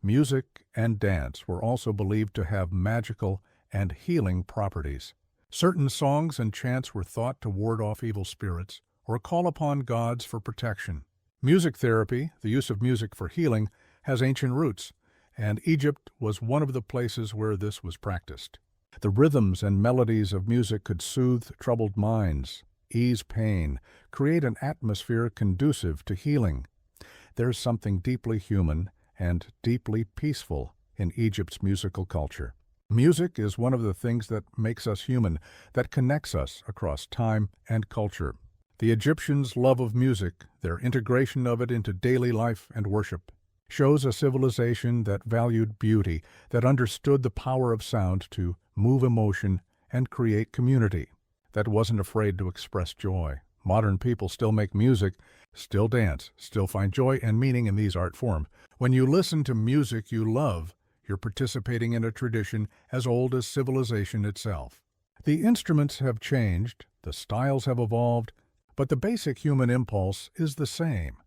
Speaker 1: Music and dance were also believed to have magical and healing properties. Certain songs and chants were thought to ward off evil spirits or call upon gods for protection. Music therapy, the use of music for healing, has ancient roots, and Egypt was one of the places where this was practiced. The rhythms and melodies of music could soothe troubled minds, ease pain, create an atmosphere conducive to healing. There's something deeply human and deeply peaceful in Egypt's musical culture. Music is one of the things that makes us human, that connects us across time and culture. The Egyptians' love of music, their integration of it into daily life and worship, shows a civilization that valued beauty, that understood the power of sound to move emotion and create community, that wasn't afraid to express joy. Modern people still make music, still dance, still find joy and meaning in these art forms. When you listen to music you love, you're participating in a tradition as old as civilization itself. The instruments have changed, the styles have evolved, but the basic human impulse is the same: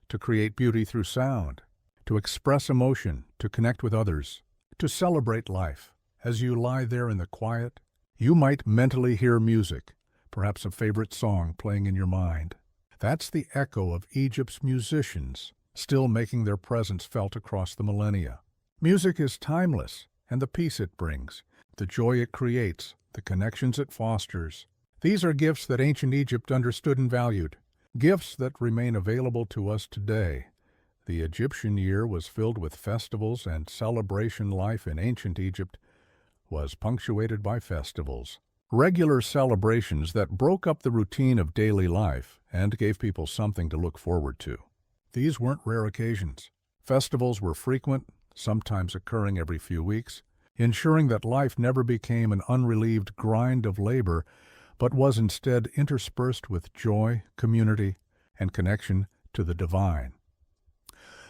Speaker 1: to create beauty through sound, to express emotion, to connect with others, to celebrate life. As you lie there in the quiet, you might mentally hear music, perhaps a favorite song playing in your mind. That's the echo of Egypt's musicians, still making their presence felt across the millennia. Music is timeless, and the peace it brings, the joy it creates, the connections it fosters. These are gifts that ancient Egypt understood and valued, gifts that remain available to us today. The Egyptian year was filled with festivals, and celebration life in ancient Egypt was punctuated by festivals. regular celebrations that broke up the routine of daily life and gave people something to look forward to. These weren't rare occasions. Festivals were frequent, sometimes occurring every few weeks, ensuring that life never became an unrelieved grind of labor, but was instead interspersed with joy, community, and connection to the divine.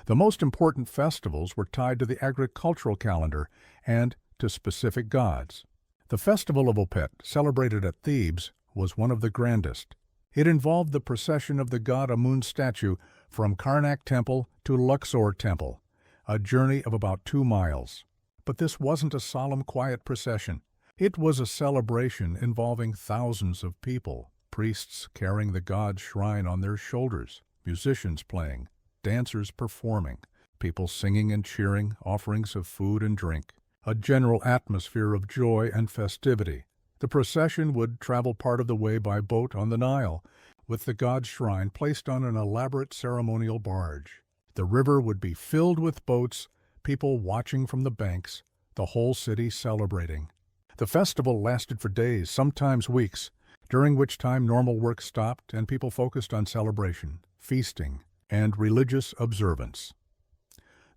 Speaker 1: The most important festivals were tied to the agricultural calendar and to specific gods. The festival of Opet, celebrated at Thebes, was one of the grandest. It involved the procession of the god Amun's statue from Karnak Temple to Luxor Temple, a journey of about 2 miles. But this wasn't a solemn, quiet procession. It was a celebration involving thousands of people, priests carrying the god's shrine on their shoulders, musicians playing, dancers performing, people singing and cheering, offerings of food and drink, a general atmosphere of joy and festivity. The procession would travel part of the way by boat on the Nile, with the god's shrine placed on an elaborate ceremonial barge. The river would be filled with boats, people watching from the banks, the whole city celebrating. The festival lasted for days, sometimes weeks, during which time normal work stopped and people focused on celebration, feasting, and religious observance.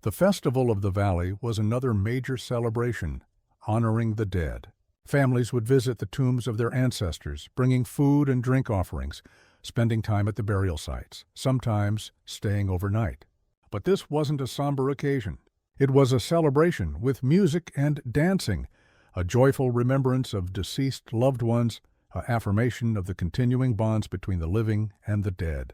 Speaker 1: The Festival of the Valley was another major celebration, honoring the dead. Families would visit the tombs of their ancestors, bringing food and drink offerings, spending time at the burial sites, sometimes staying overnight. But this wasn't a somber occasion. It was a celebration with music and dancing, a joyful remembrance of deceased loved ones, an affirmation of the continuing bonds between the living and the dead.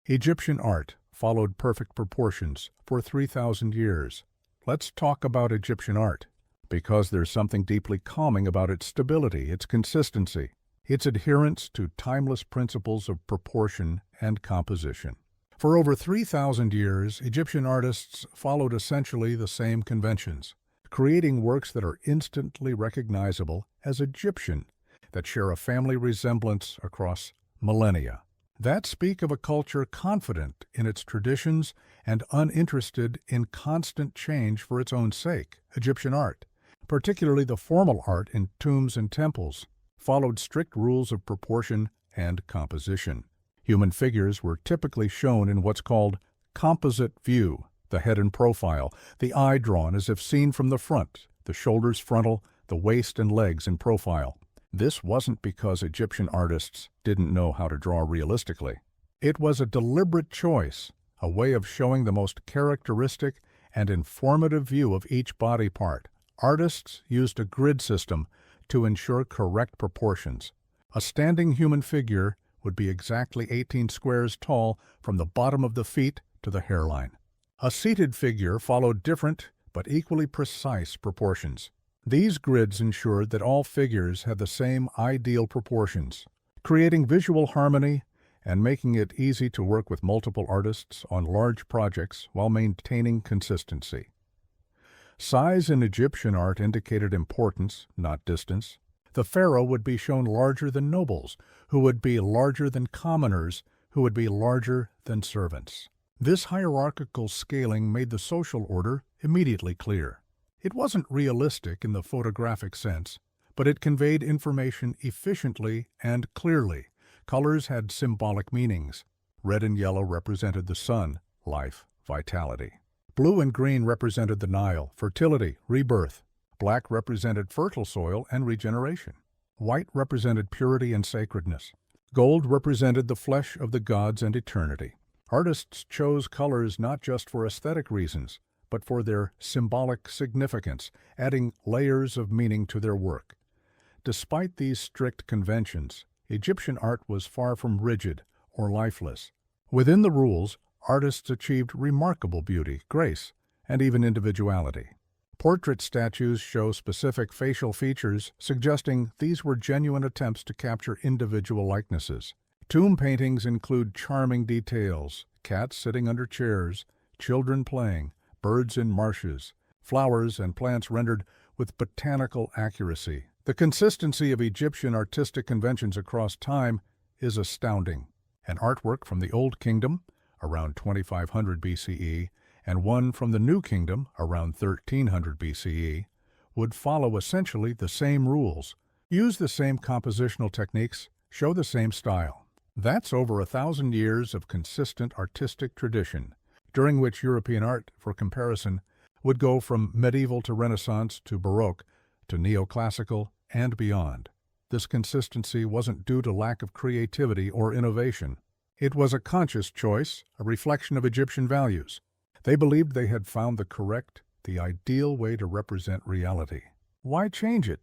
Speaker 1: Egyptian art followed perfect proportions for 3,000 years. Let's talk about Egyptian art, because there's something deeply calming about its stability, its consistency, its adherence to timeless principles of proportion and composition. For over 3,000 years, Egyptian artists followed essentially the same conventions, creating works that are instantly recognizable as Egyptian, that share a family resemblance across millennia, that speak of a culture confident in its traditions and uninterested in constant change for its own sake. Egyptian art, particularly the formal art in tombs and temples, followed strict rules of proportion and composition. Human figures were typically shown in what's called composite view, the head in profile, the eye drawn as if seen from the front, the shoulders frontal, the waist and legs in profile. This wasn't because Egyptian artists didn't know how to draw realistically. It was a deliberate choice, a way of showing the most characteristic and informative view of each body part. Artists used a grid system to ensure correct proportions. A standing human figure would be exactly 18 squares tall from the bottom of the feet to the hairline. A seated figure followed different but equally precise proportions. These grids ensured that all figures had the same ideal proportions, creating visual harmony and making it easy to work with multiple artists on large projects while maintaining consistency. Size in Egyptian art indicated importance, not distance. The pharaoh would be shown larger than nobles, who would be larger than commoners, who would be larger than servants. This hierarchical scaling made the social order immediately clear. It wasn't realistic in the photographic sense, but it conveyed information efficiently and clearly. Colors had symbolic meanings. Red and yellow represented the sun, life, vitality. Blue and green represented the Nile, fertility, rebirth. Black represented fertile soil and regeneration. White represented purity and sacredness. Gold represented the flesh of the gods and eternity. Artists chose colors not just for aesthetic reasons, but for their symbolic significance, adding layers of meaning to their work. Despite these strict conventions, Egyptian art was far from rigid or lifeless. Within the rules, artists achieved remarkable beauty, grace, and even individuality. Portrait statues show specific facial features, suggesting these were genuine attempts to capture individual likenesses. Tomb paintings include charming details: cats sitting under chairs, children playing, birds in marshes, flowers and plants rendered with botanical accuracy. The consistency of Egyptian artistic conventions across time is astounding. An artwork from the Old Kingdom, around 2500 BCE, and one from the New Kingdom, around 1300 BCE, would follow essentially the same rules, use the same compositional techniques, show the same style. That's over 1,000 years of consistent artistic tradition, during which European art, for comparison, would go from medieval to Renaissance to Baroque to neoclassical and beyond. This consistency wasn't due to lack of creativity or innovation. It was a conscious choice, a reflection of Egyptian values. They believed they had found the correct, the ideal way to represent reality. Why change it?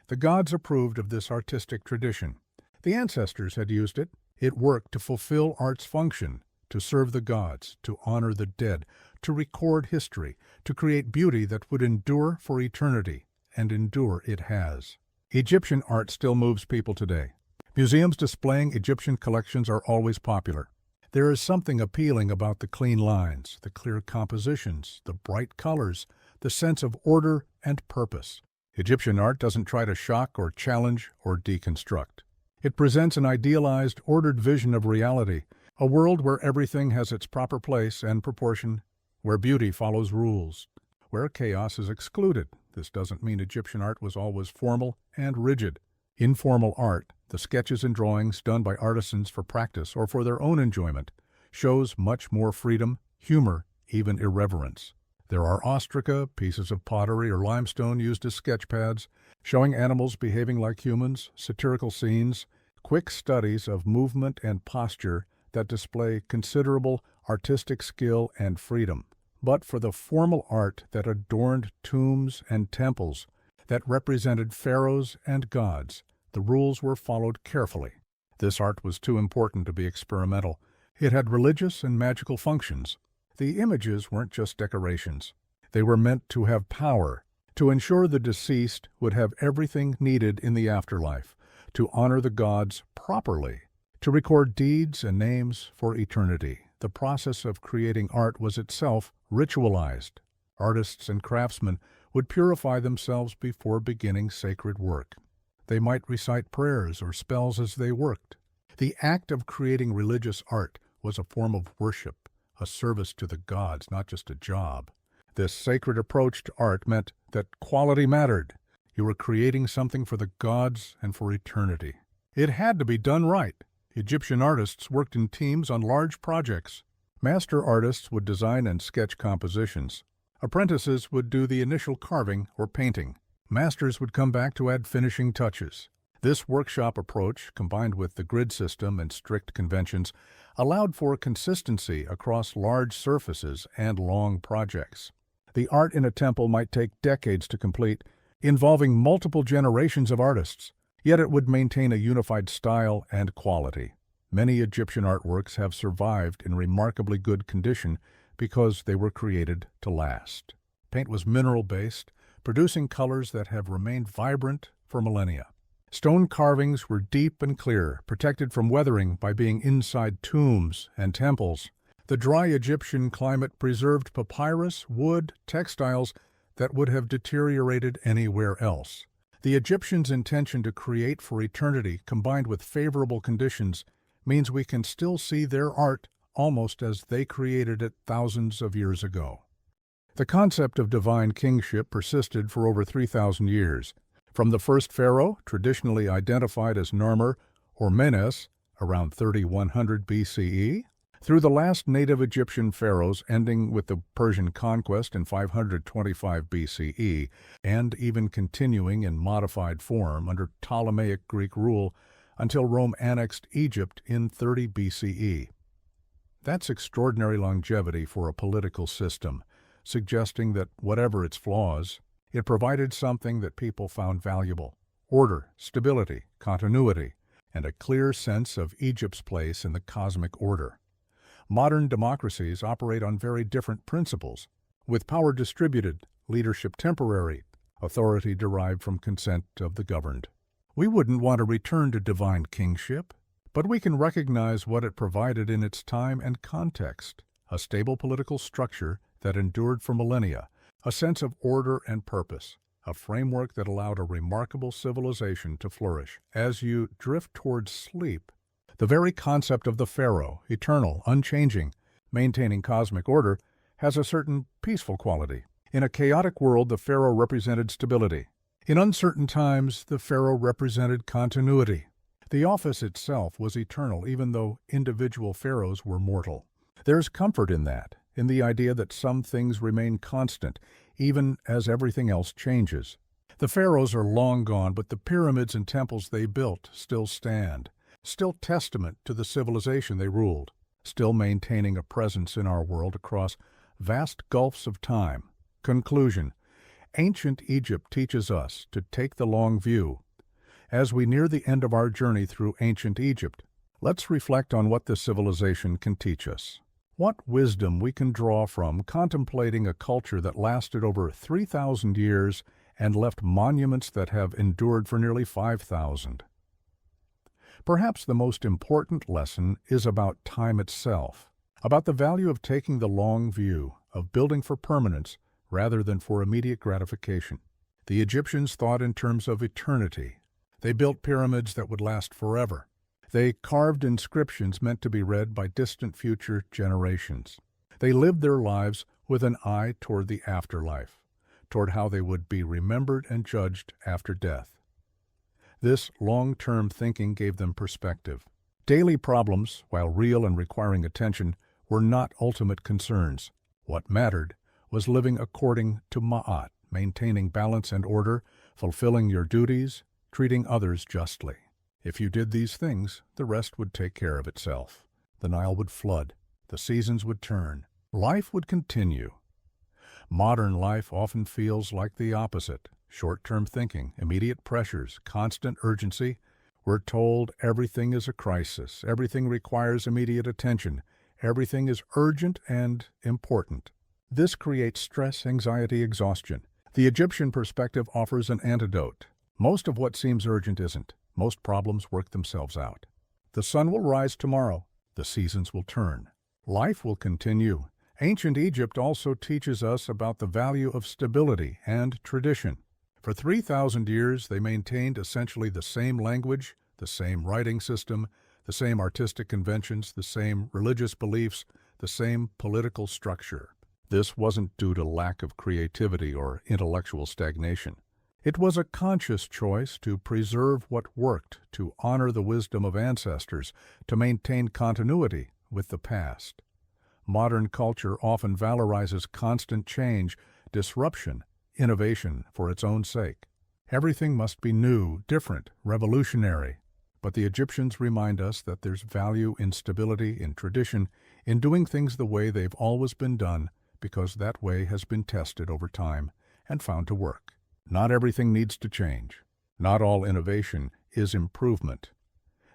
Speaker 1: The gods approved of this artistic tradition. The ancestors had used it. It worked to fulfill art's function, to serve the gods, to honor the dead, to record history, to create beauty that would endure for eternity, and endure it has. Egyptian art still moves people today. Museums displaying Egyptian collections are always popular. There is something appealing about the clean lines, the clear compositions, the bright colors, the sense of order and purpose. Egyptian art doesn't try to shock or challenge or deconstruct. It presents an idealized, ordered vision of reality, a world where everything has its proper place and proportion, where beauty follows rules, where chaos is excluded. This doesn't mean Egyptian art was always formal and rigid. Informal art, the sketches and drawings done by artisans for practice or for their own enjoyment, shows much more freedom, humor, even irreverence. There are ostraca, pieces of pottery or limestone used as sketch pads, showing animals behaving like humans, satirical scenes, quick studies of movement and posture that display considerable artistic skill and freedom. But for the formal art that adorned tombs and temples, that represented pharaohs and gods, the rules were followed carefully. This art was too important to be experimental. It had religious and magical functions. The images weren't just decorations. They were meant to have power, to ensure the deceased would have everything needed in the afterlife, to honor the gods properly, to record deeds and names for eternity. The process of creating art was itself ritualized. Artists and craftsmen would purify themselves before beginning sacred work. They might recite prayers or spells as they worked. The act of creating religious art was a form of worship, a service to the gods, not just a job. This sacred approach to art meant that quality mattered. You were creating something for the gods and for eternity. It had to be done right. Egyptian artists worked in teams on large projects. Master artists would design and sketch compositions. Apprentices would do the initial carving or painting. Masters would come back to add finishing touches. This workshop approach, combined with the grid system and strict conventions, allowed for consistency across large surfaces and long projects. The art in a temple might take decades to complete, involving multiple generations of artists, yet it would maintain a unified style and quality. Many Egyptian artworks have survived in remarkably good condition because they were created to last. Paint was mineral-based, producing colors that have remained vibrant for millennia. Stone carvings were deep and clear, protected from weathering by being inside tombs and temples. The dry Egyptian climate preserved papyrus, wood, textiles that would have deteriorated anywhere else. The Egyptians' intention to create for eternity, combined with favorable conditions, means we can still see their art almost as they created it thousands of years ago. The concept of divine kingship persisted for over 3,000 years. From the first pharaoh, traditionally identified as Narmer or Menes, around 3100 BCE, through the last native Egyptian pharaohs ending with the Persian conquest in 525 BCE, and even continuing in modified form under Ptolemaic Greek rule until Rome annexed Egypt in 30 BCE. That's extraordinary longevity for a political system, suggesting that whatever its flaws, it provided something that people found valuable: order, stability, continuity, and a clear sense of Egypt's place in the cosmic order. Modern democracies operate on very different principles, with power distributed, leadership temporary, authority derived from consent of the governed. We wouldn't want to return to divine kingship, but we can recognize what it provided in its time and context: a stable political structure that endured for millennia, a sense of order and purpose, a framework that allowed a remarkable civilization to flourish. As you drift towards sleep, the very concept of the pharaoh, eternal, unchanging, maintaining cosmic order, has a certain peaceful quality. In a chaotic world, the pharaoh represented stability. In uncertain times, the pharaoh represented continuity. The office itself was eternal, even though individual pharaohs were mortal. There's comfort in that, in the idea that some things remain constant, even as everything else changes. The pharaohs are long gone, but the pyramids and temples they built still stand, still testament to the civilization they ruled, still maintaining a presence in our world across vast gulfs of time. Conclusion: Ancient Egypt teaches us to take the long view. As we near the end of our journey through ancient Egypt, let's reflect on what this civilization can teach us. What wisdom we can draw from contemplating a culture that lasted over 3,000 years and left monuments that have endured for nearly 5,000. Perhaps the most important lesson is about time itself, about the value of taking the long view, of building for permanence rather than for immediate gratification. The Egyptians thought in terms of eternity. They built pyramids that would last forever. They carved inscriptions meant to be read by distant future generations. They lived their lives with an eye toward the afterlife, toward how they would be remembered and judged after death. This long-term thinking gave them perspective. Daily problems, while real and requiring attention, were not ultimate concerns. What mattered was living according to Ma'at, maintaining balance and order, fulfilling your duties, treating others justly. If you did these things, the rest would take care of itself. The Nile would flood, the seasons would turn, life would continue. Modern life often feels like the opposite. Short-term thinking, immediate pressures, constant urgency. We're told everything is a crisis, everything requires immediate attention, everything is urgent and important. This creates stress, anxiety, exhaustion. The Egyptian perspective offers an antidote. Most of what seems urgent isn't. Most problems work themselves out. The sun will rise tomorrow. The seasons will turn. Life will continue. Ancient Egypt also teaches us about the value of stability and tradition. For 3,000 years, they maintained essentially the same language, the same writing system, the same artistic conventions, the same religious beliefs, the same political structure. This wasn't due to lack of creativity or intellectual stagnation. It was a conscious choice to preserve what worked, to honor the wisdom of ancestors, to maintain continuity with the past. Modern culture often valorizes constant change, disruption, innovation for its own sake. Everything must be new, different, revolutionary. But the Egyptians remind us that there's value in stability, in tradition, in doing things the way they've always been done, because that way has been tested over time and found to work. Not everything needs to change. Not all innovation is improvement.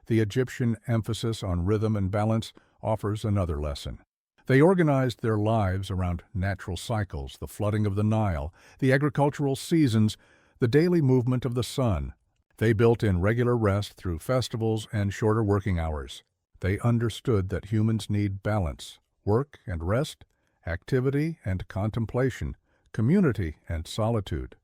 Speaker 1: The Egyptian emphasis on rhythm and balance offers another lesson. They organized their lives around natural cycles, the flooding of the Nile, the agricultural seasons, the daily movement of the sun. They built in regular rest through festivals and shorter working hours. They understood that humans need balance, work and rest, activity and contemplation, community and solitude.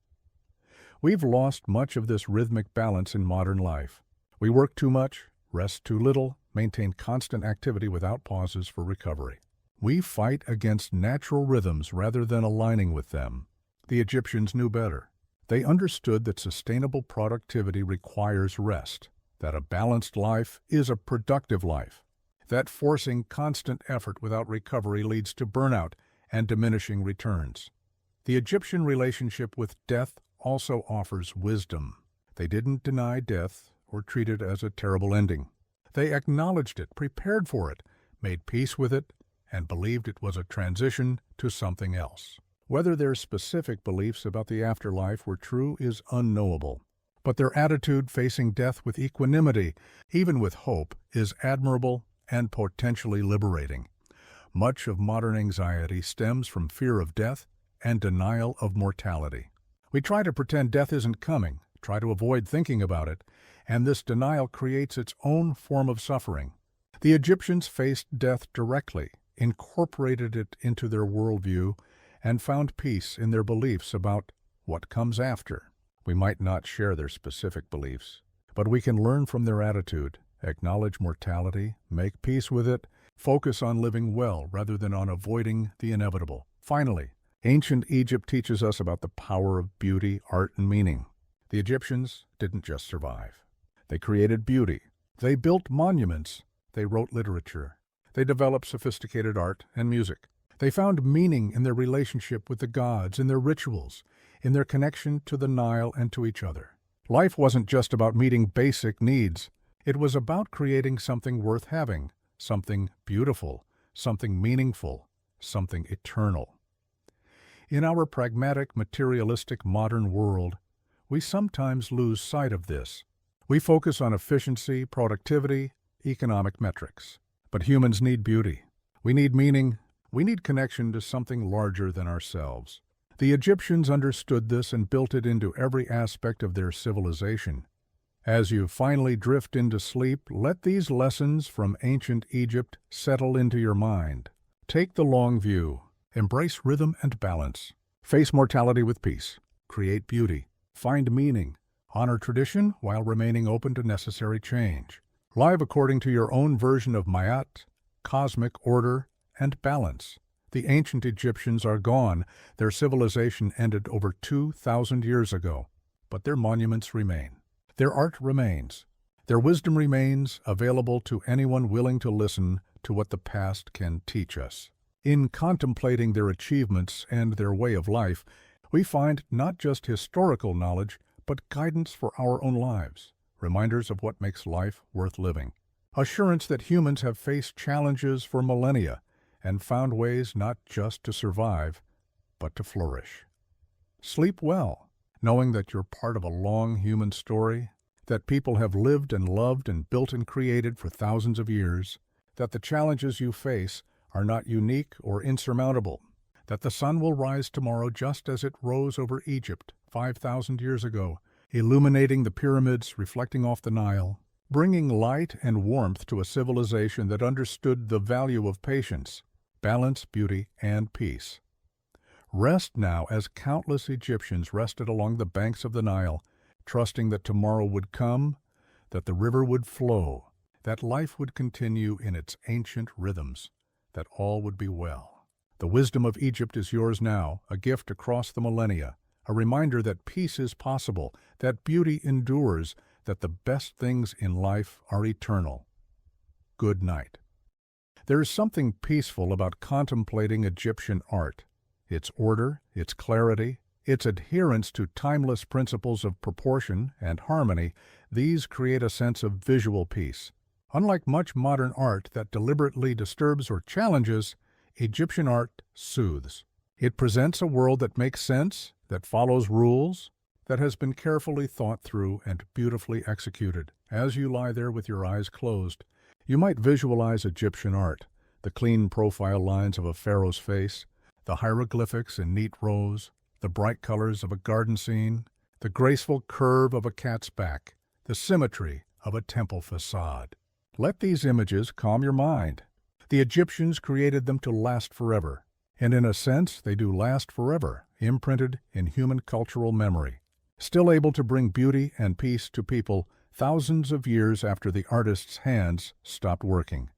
Speaker 1: We've lost much of this rhythmic balance in modern life. We work too much, rest too little, maintain constant activity without pauses for recovery. We fight against natural rhythms rather than aligning with them. The Egyptians knew better. They understood that sustainable productivity requires rest, that a balanced life is a productive life, that forcing constant effort without recovery leads to burnout and diminishing returns. The Egyptian relationship with death also offers wisdom. They didn't deny death or treat it as a terrible ending. They acknowledged it, prepared for it, made peace with it, and believed it was a transition to something else. Whether their specific beliefs about the afterlife were true is unknowable, but their attitude facing death with equanimity, even with hope, is admirable and potentially liberating. Much of modern anxiety stems from fear of death and denial of mortality. We try to pretend death isn't coming, try to avoid thinking about it, and this denial creates its own form of suffering. The Egyptians faced death directly, incorporated it into their worldview, and found peace in their beliefs about what comes after. We might not share their specific beliefs, but we can learn from their attitude, acknowledge mortality, make peace with it, focus on living well rather than on avoiding the inevitable. Finally, ancient Egypt teaches us about the power of beauty, art, and meaning. The Egyptians didn't just survive. They created beauty. They built monuments. They wrote literature. They developed sophisticated art and music. They found meaning in their relationship with the gods, in their rituals, in their connection to the Nile and to each other. Life wasn't just about meeting basic needs. It was about creating something worth having, something beautiful, something meaningful, something eternal. In our pragmatic, materialistic modern world, we sometimes lose sight of this. We focus on efficiency, productivity, economic metrics. But humans need beauty. We need meaning. We need connection to something larger than ourselves. The Egyptians understood this and built it into every aspect of their civilization. As you finally drift into sleep, let these lessons from ancient Egypt settle into your mind. Take the long view. Embrace rhythm and balance. Face mortality with peace. Create beauty. Find meaning. Honor tradition while remaining open to necessary change. Live according to your own version of Ma'at, cosmic order, and balance. The ancient Egyptians are gone. Their civilization ended over 2,000 years ago. But their monuments remain. Their art remains. Their wisdom remains, available to anyone willing to listen to what the past can teach us. In contemplating their achievements and their way of life, we find not just historical knowledge, but guidance for our own lives, reminders of what makes life worth living. Assurance that humans have faced challenges for millennia and found ways not just to survive, but to flourish. Sleep well, knowing that you're part of a long human story, that people have lived and loved and built and created for thousands of years, that the challenges you face are not unique or insurmountable, that the sun will rise tomorrow just as it rose over Egypt 5,000 years ago, illuminating the pyramids, reflecting off the Nile, bringing light and warmth to a civilization that understood the value of patience, balance, beauty, and peace. Rest now as countless Egyptians rested along the banks of the Nile, trusting that tomorrow would come, that the river would flow, that life would continue in its ancient rhythms, that all would be well. The wisdom of Egypt is yours now, a gift across the millennia, a reminder that peace is possible, that beauty endures, that the best things in life are eternal. Good night. There is something peaceful about contemplating Egyptian art. Its order, its clarity, its adherence to timeless principles of proportion and harmony, these create a sense of visual peace. Unlike much modern art that deliberately disturbs or challenges, Egyptian art soothes. It presents a world that makes sense, that follows rules, that has been carefully thought through and beautifully executed. As you lie there with your eyes closed, you might visualize Egyptian art, the clean profile lines of a pharaoh's face, the hieroglyphics in neat rows, the bright colors of a garden scene, the graceful curve of a cat's back, the symmetry of a temple facade. Let these images calm your mind. The Egyptians created them to last forever, and in a sense they do last forever, imprinted in human cultural memory, still able to bring beauty and peace to people thousands of years after the artist's hands stopped working.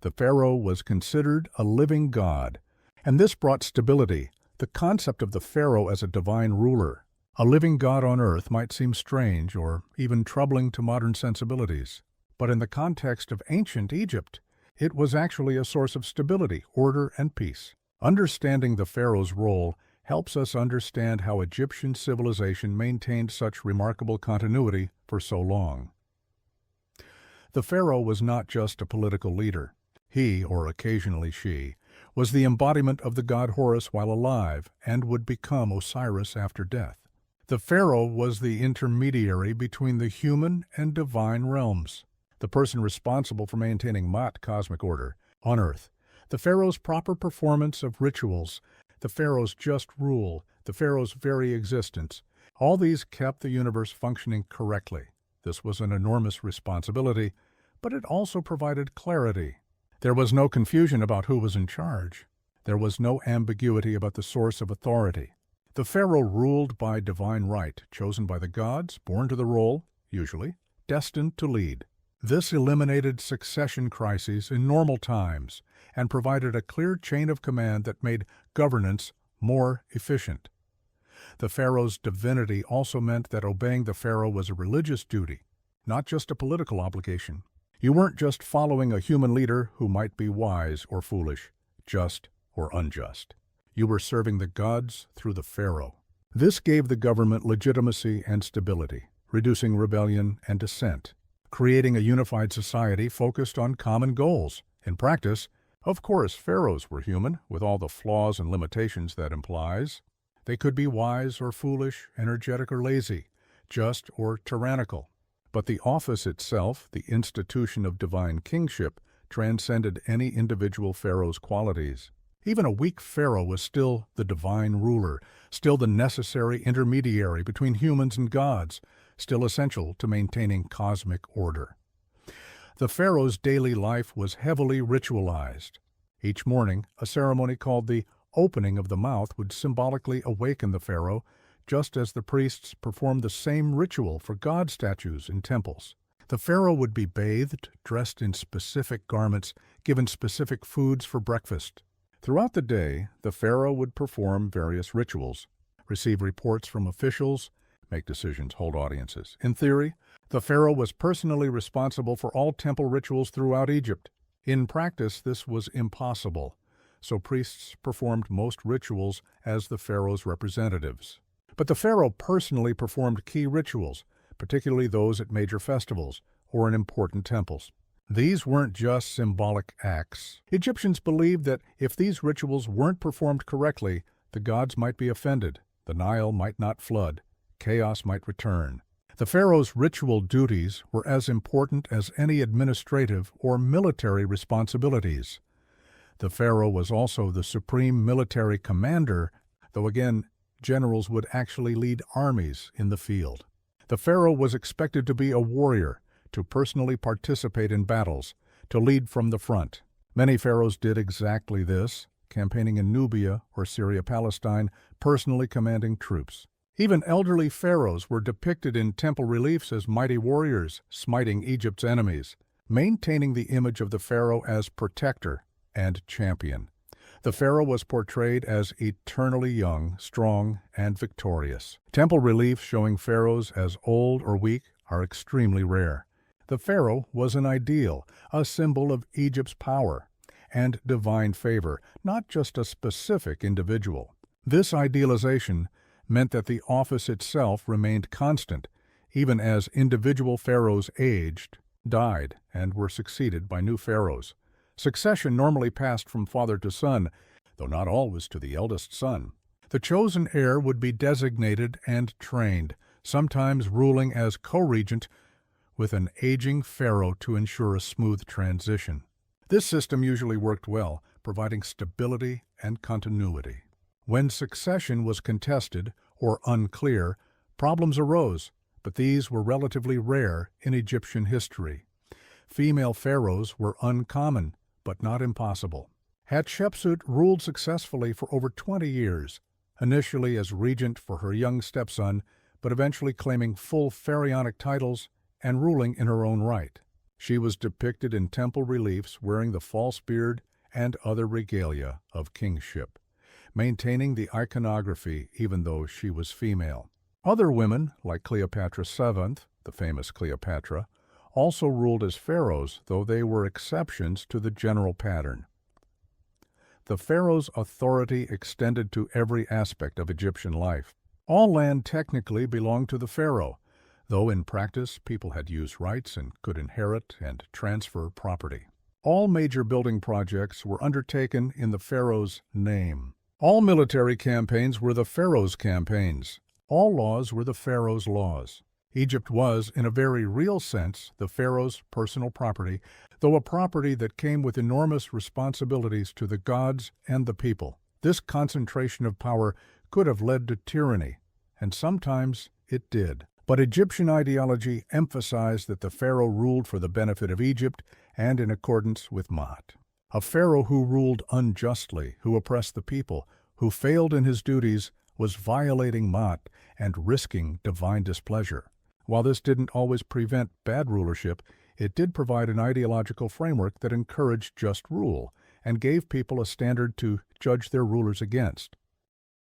Speaker 1: The pharaoh was considered a living god, and this brought stability. The concept of the pharaoh as a divine ruler, a living god on earth, might seem strange or even troubling to modern sensibilities. But in the context of ancient Egypt, it was actually a source of stability, order, and peace. Understanding the pharaoh's role helps us understand how Egyptian civilization maintained such remarkable continuity for so long. The pharaoh was not just a political leader. He, or occasionally she, was the embodiment of the god Horus while alive and would become Osiris after death. The pharaoh was the intermediary between the human and divine realms, the person responsible for maintaining Ma'at, cosmic order, on earth. The pharaoh's proper performance of rituals, the pharaoh's just rule, the pharaoh's very existence, all these kept the universe functioning correctly. This was an enormous responsibility, but it also provided clarity. There was no confusion about who was in charge. There was no ambiguity about the source of authority. The pharaoh ruled by divine right, chosen by the gods, born to the role, usually, destined to lead. This eliminated succession crises in normal times and provided a clear chain of command that made governance more efficient. The pharaoh's divinity also meant that obeying the pharaoh was a religious duty, not just a political obligation. You weren't just following a human leader who might be wise or foolish, just or unjust. You were serving the gods through the pharaoh. This gave the government legitimacy and stability, reducing rebellion and dissent, creating a unified society focused on common goals. In practice, of course, pharaohs were human, with all the flaws and limitations that implies. They could be wise or foolish, energetic or lazy, just or tyrannical. But the office itself, the institution of divine kingship, transcended any individual pharaoh's qualities. Even a weak pharaoh was still the divine ruler, still the necessary intermediary between humans and gods, still essential to maintaining cosmic order. The pharaoh's daily life was heavily ritualized. Each morning, a ceremony called the opening of the mouth would symbolically awaken the pharaoh, just as the priests performed the same ritual for god statues in temples. The pharaoh would be bathed, dressed in specific garments, given specific foods for breakfast. Throughout the day, the pharaoh would perform various rituals, receive reports from officials, make decisions, hold audiences. In theory, the pharaoh was personally responsible for all temple rituals throughout Egypt. In practice, this was impossible, so priests performed most rituals as the pharaoh's representatives. But the pharaoh personally performed key rituals, particularly those at major festivals or in important temples. These weren't just symbolic acts. Egyptians believed that if these rituals weren't performed correctly, the gods might be offended, the Nile might not flood, chaos might return. The pharaoh's ritual duties were as important as any administrative or military responsibilities. The pharaoh was also the supreme military commander, though again, generals would actually lead armies in the field. The pharaoh was expected to be a warrior, to personally participate in battles, to lead from the front. Many pharaohs did exactly this, campaigning in Nubia or Syria-Palestine, personally commanding troops. Even elderly pharaohs were depicted in temple reliefs as mighty warriors, smiting Egypt's enemies, maintaining the image of the pharaoh as protector and champion. The pharaoh was portrayed as eternally young, strong, and victorious. Temple reliefs showing pharaohs as old or weak are extremely rare. The pharaoh was an ideal, a symbol of Egypt's power and divine favor, not just a specific individual. This idealization meant that the office itself remained constant, even as individual pharaohs aged, died, and were succeeded by new pharaohs. Succession normally passed from father to son, though not always to the eldest son. The chosen heir would be designated and trained, sometimes ruling as co-regent with an aging pharaoh to ensure a smooth transition. This system usually worked well, providing stability and continuity. When succession was contested or unclear, problems arose, but these were relatively rare in Egyptian history. Female pharaohs were uncommon, but not impossible. Hatshepsut ruled successfully for over 20 years, initially as regent for her young stepson, but eventually claiming full pharaonic titles and ruling in her own right. She was depicted in temple reliefs wearing the false beard and other regalia of kingship, maintaining the iconography even though she was female. Other women, like Cleopatra VII, the famous Cleopatra, also ruled as pharaohs, though they were exceptions to the general pattern. The pharaoh's authority extended to every aspect of Egyptian life. All land technically belonged to the pharaoh, though in practice people had used rights and could inherit and transfer property. All major building projects were undertaken in the pharaoh's name. All military campaigns were the pharaoh's campaigns. All laws were the pharaoh's laws. Egypt was, in a very real sense, the pharaoh's personal property, though a property that came with enormous responsibilities to the gods and the people. This concentration of power could have led to tyranny, and sometimes it did. But Egyptian ideology emphasized that the pharaoh ruled for the benefit of Egypt and in accordance with Ma'at. A pharaoh who ruled unjustly, who oppressed the people, who failed in his duties, was violating Ma'at and risking divine displeasure. While this didn't always prevent bad rulership, it did provide an ideological framework that encouraged just rule and gave people a standard to judge their rulers against.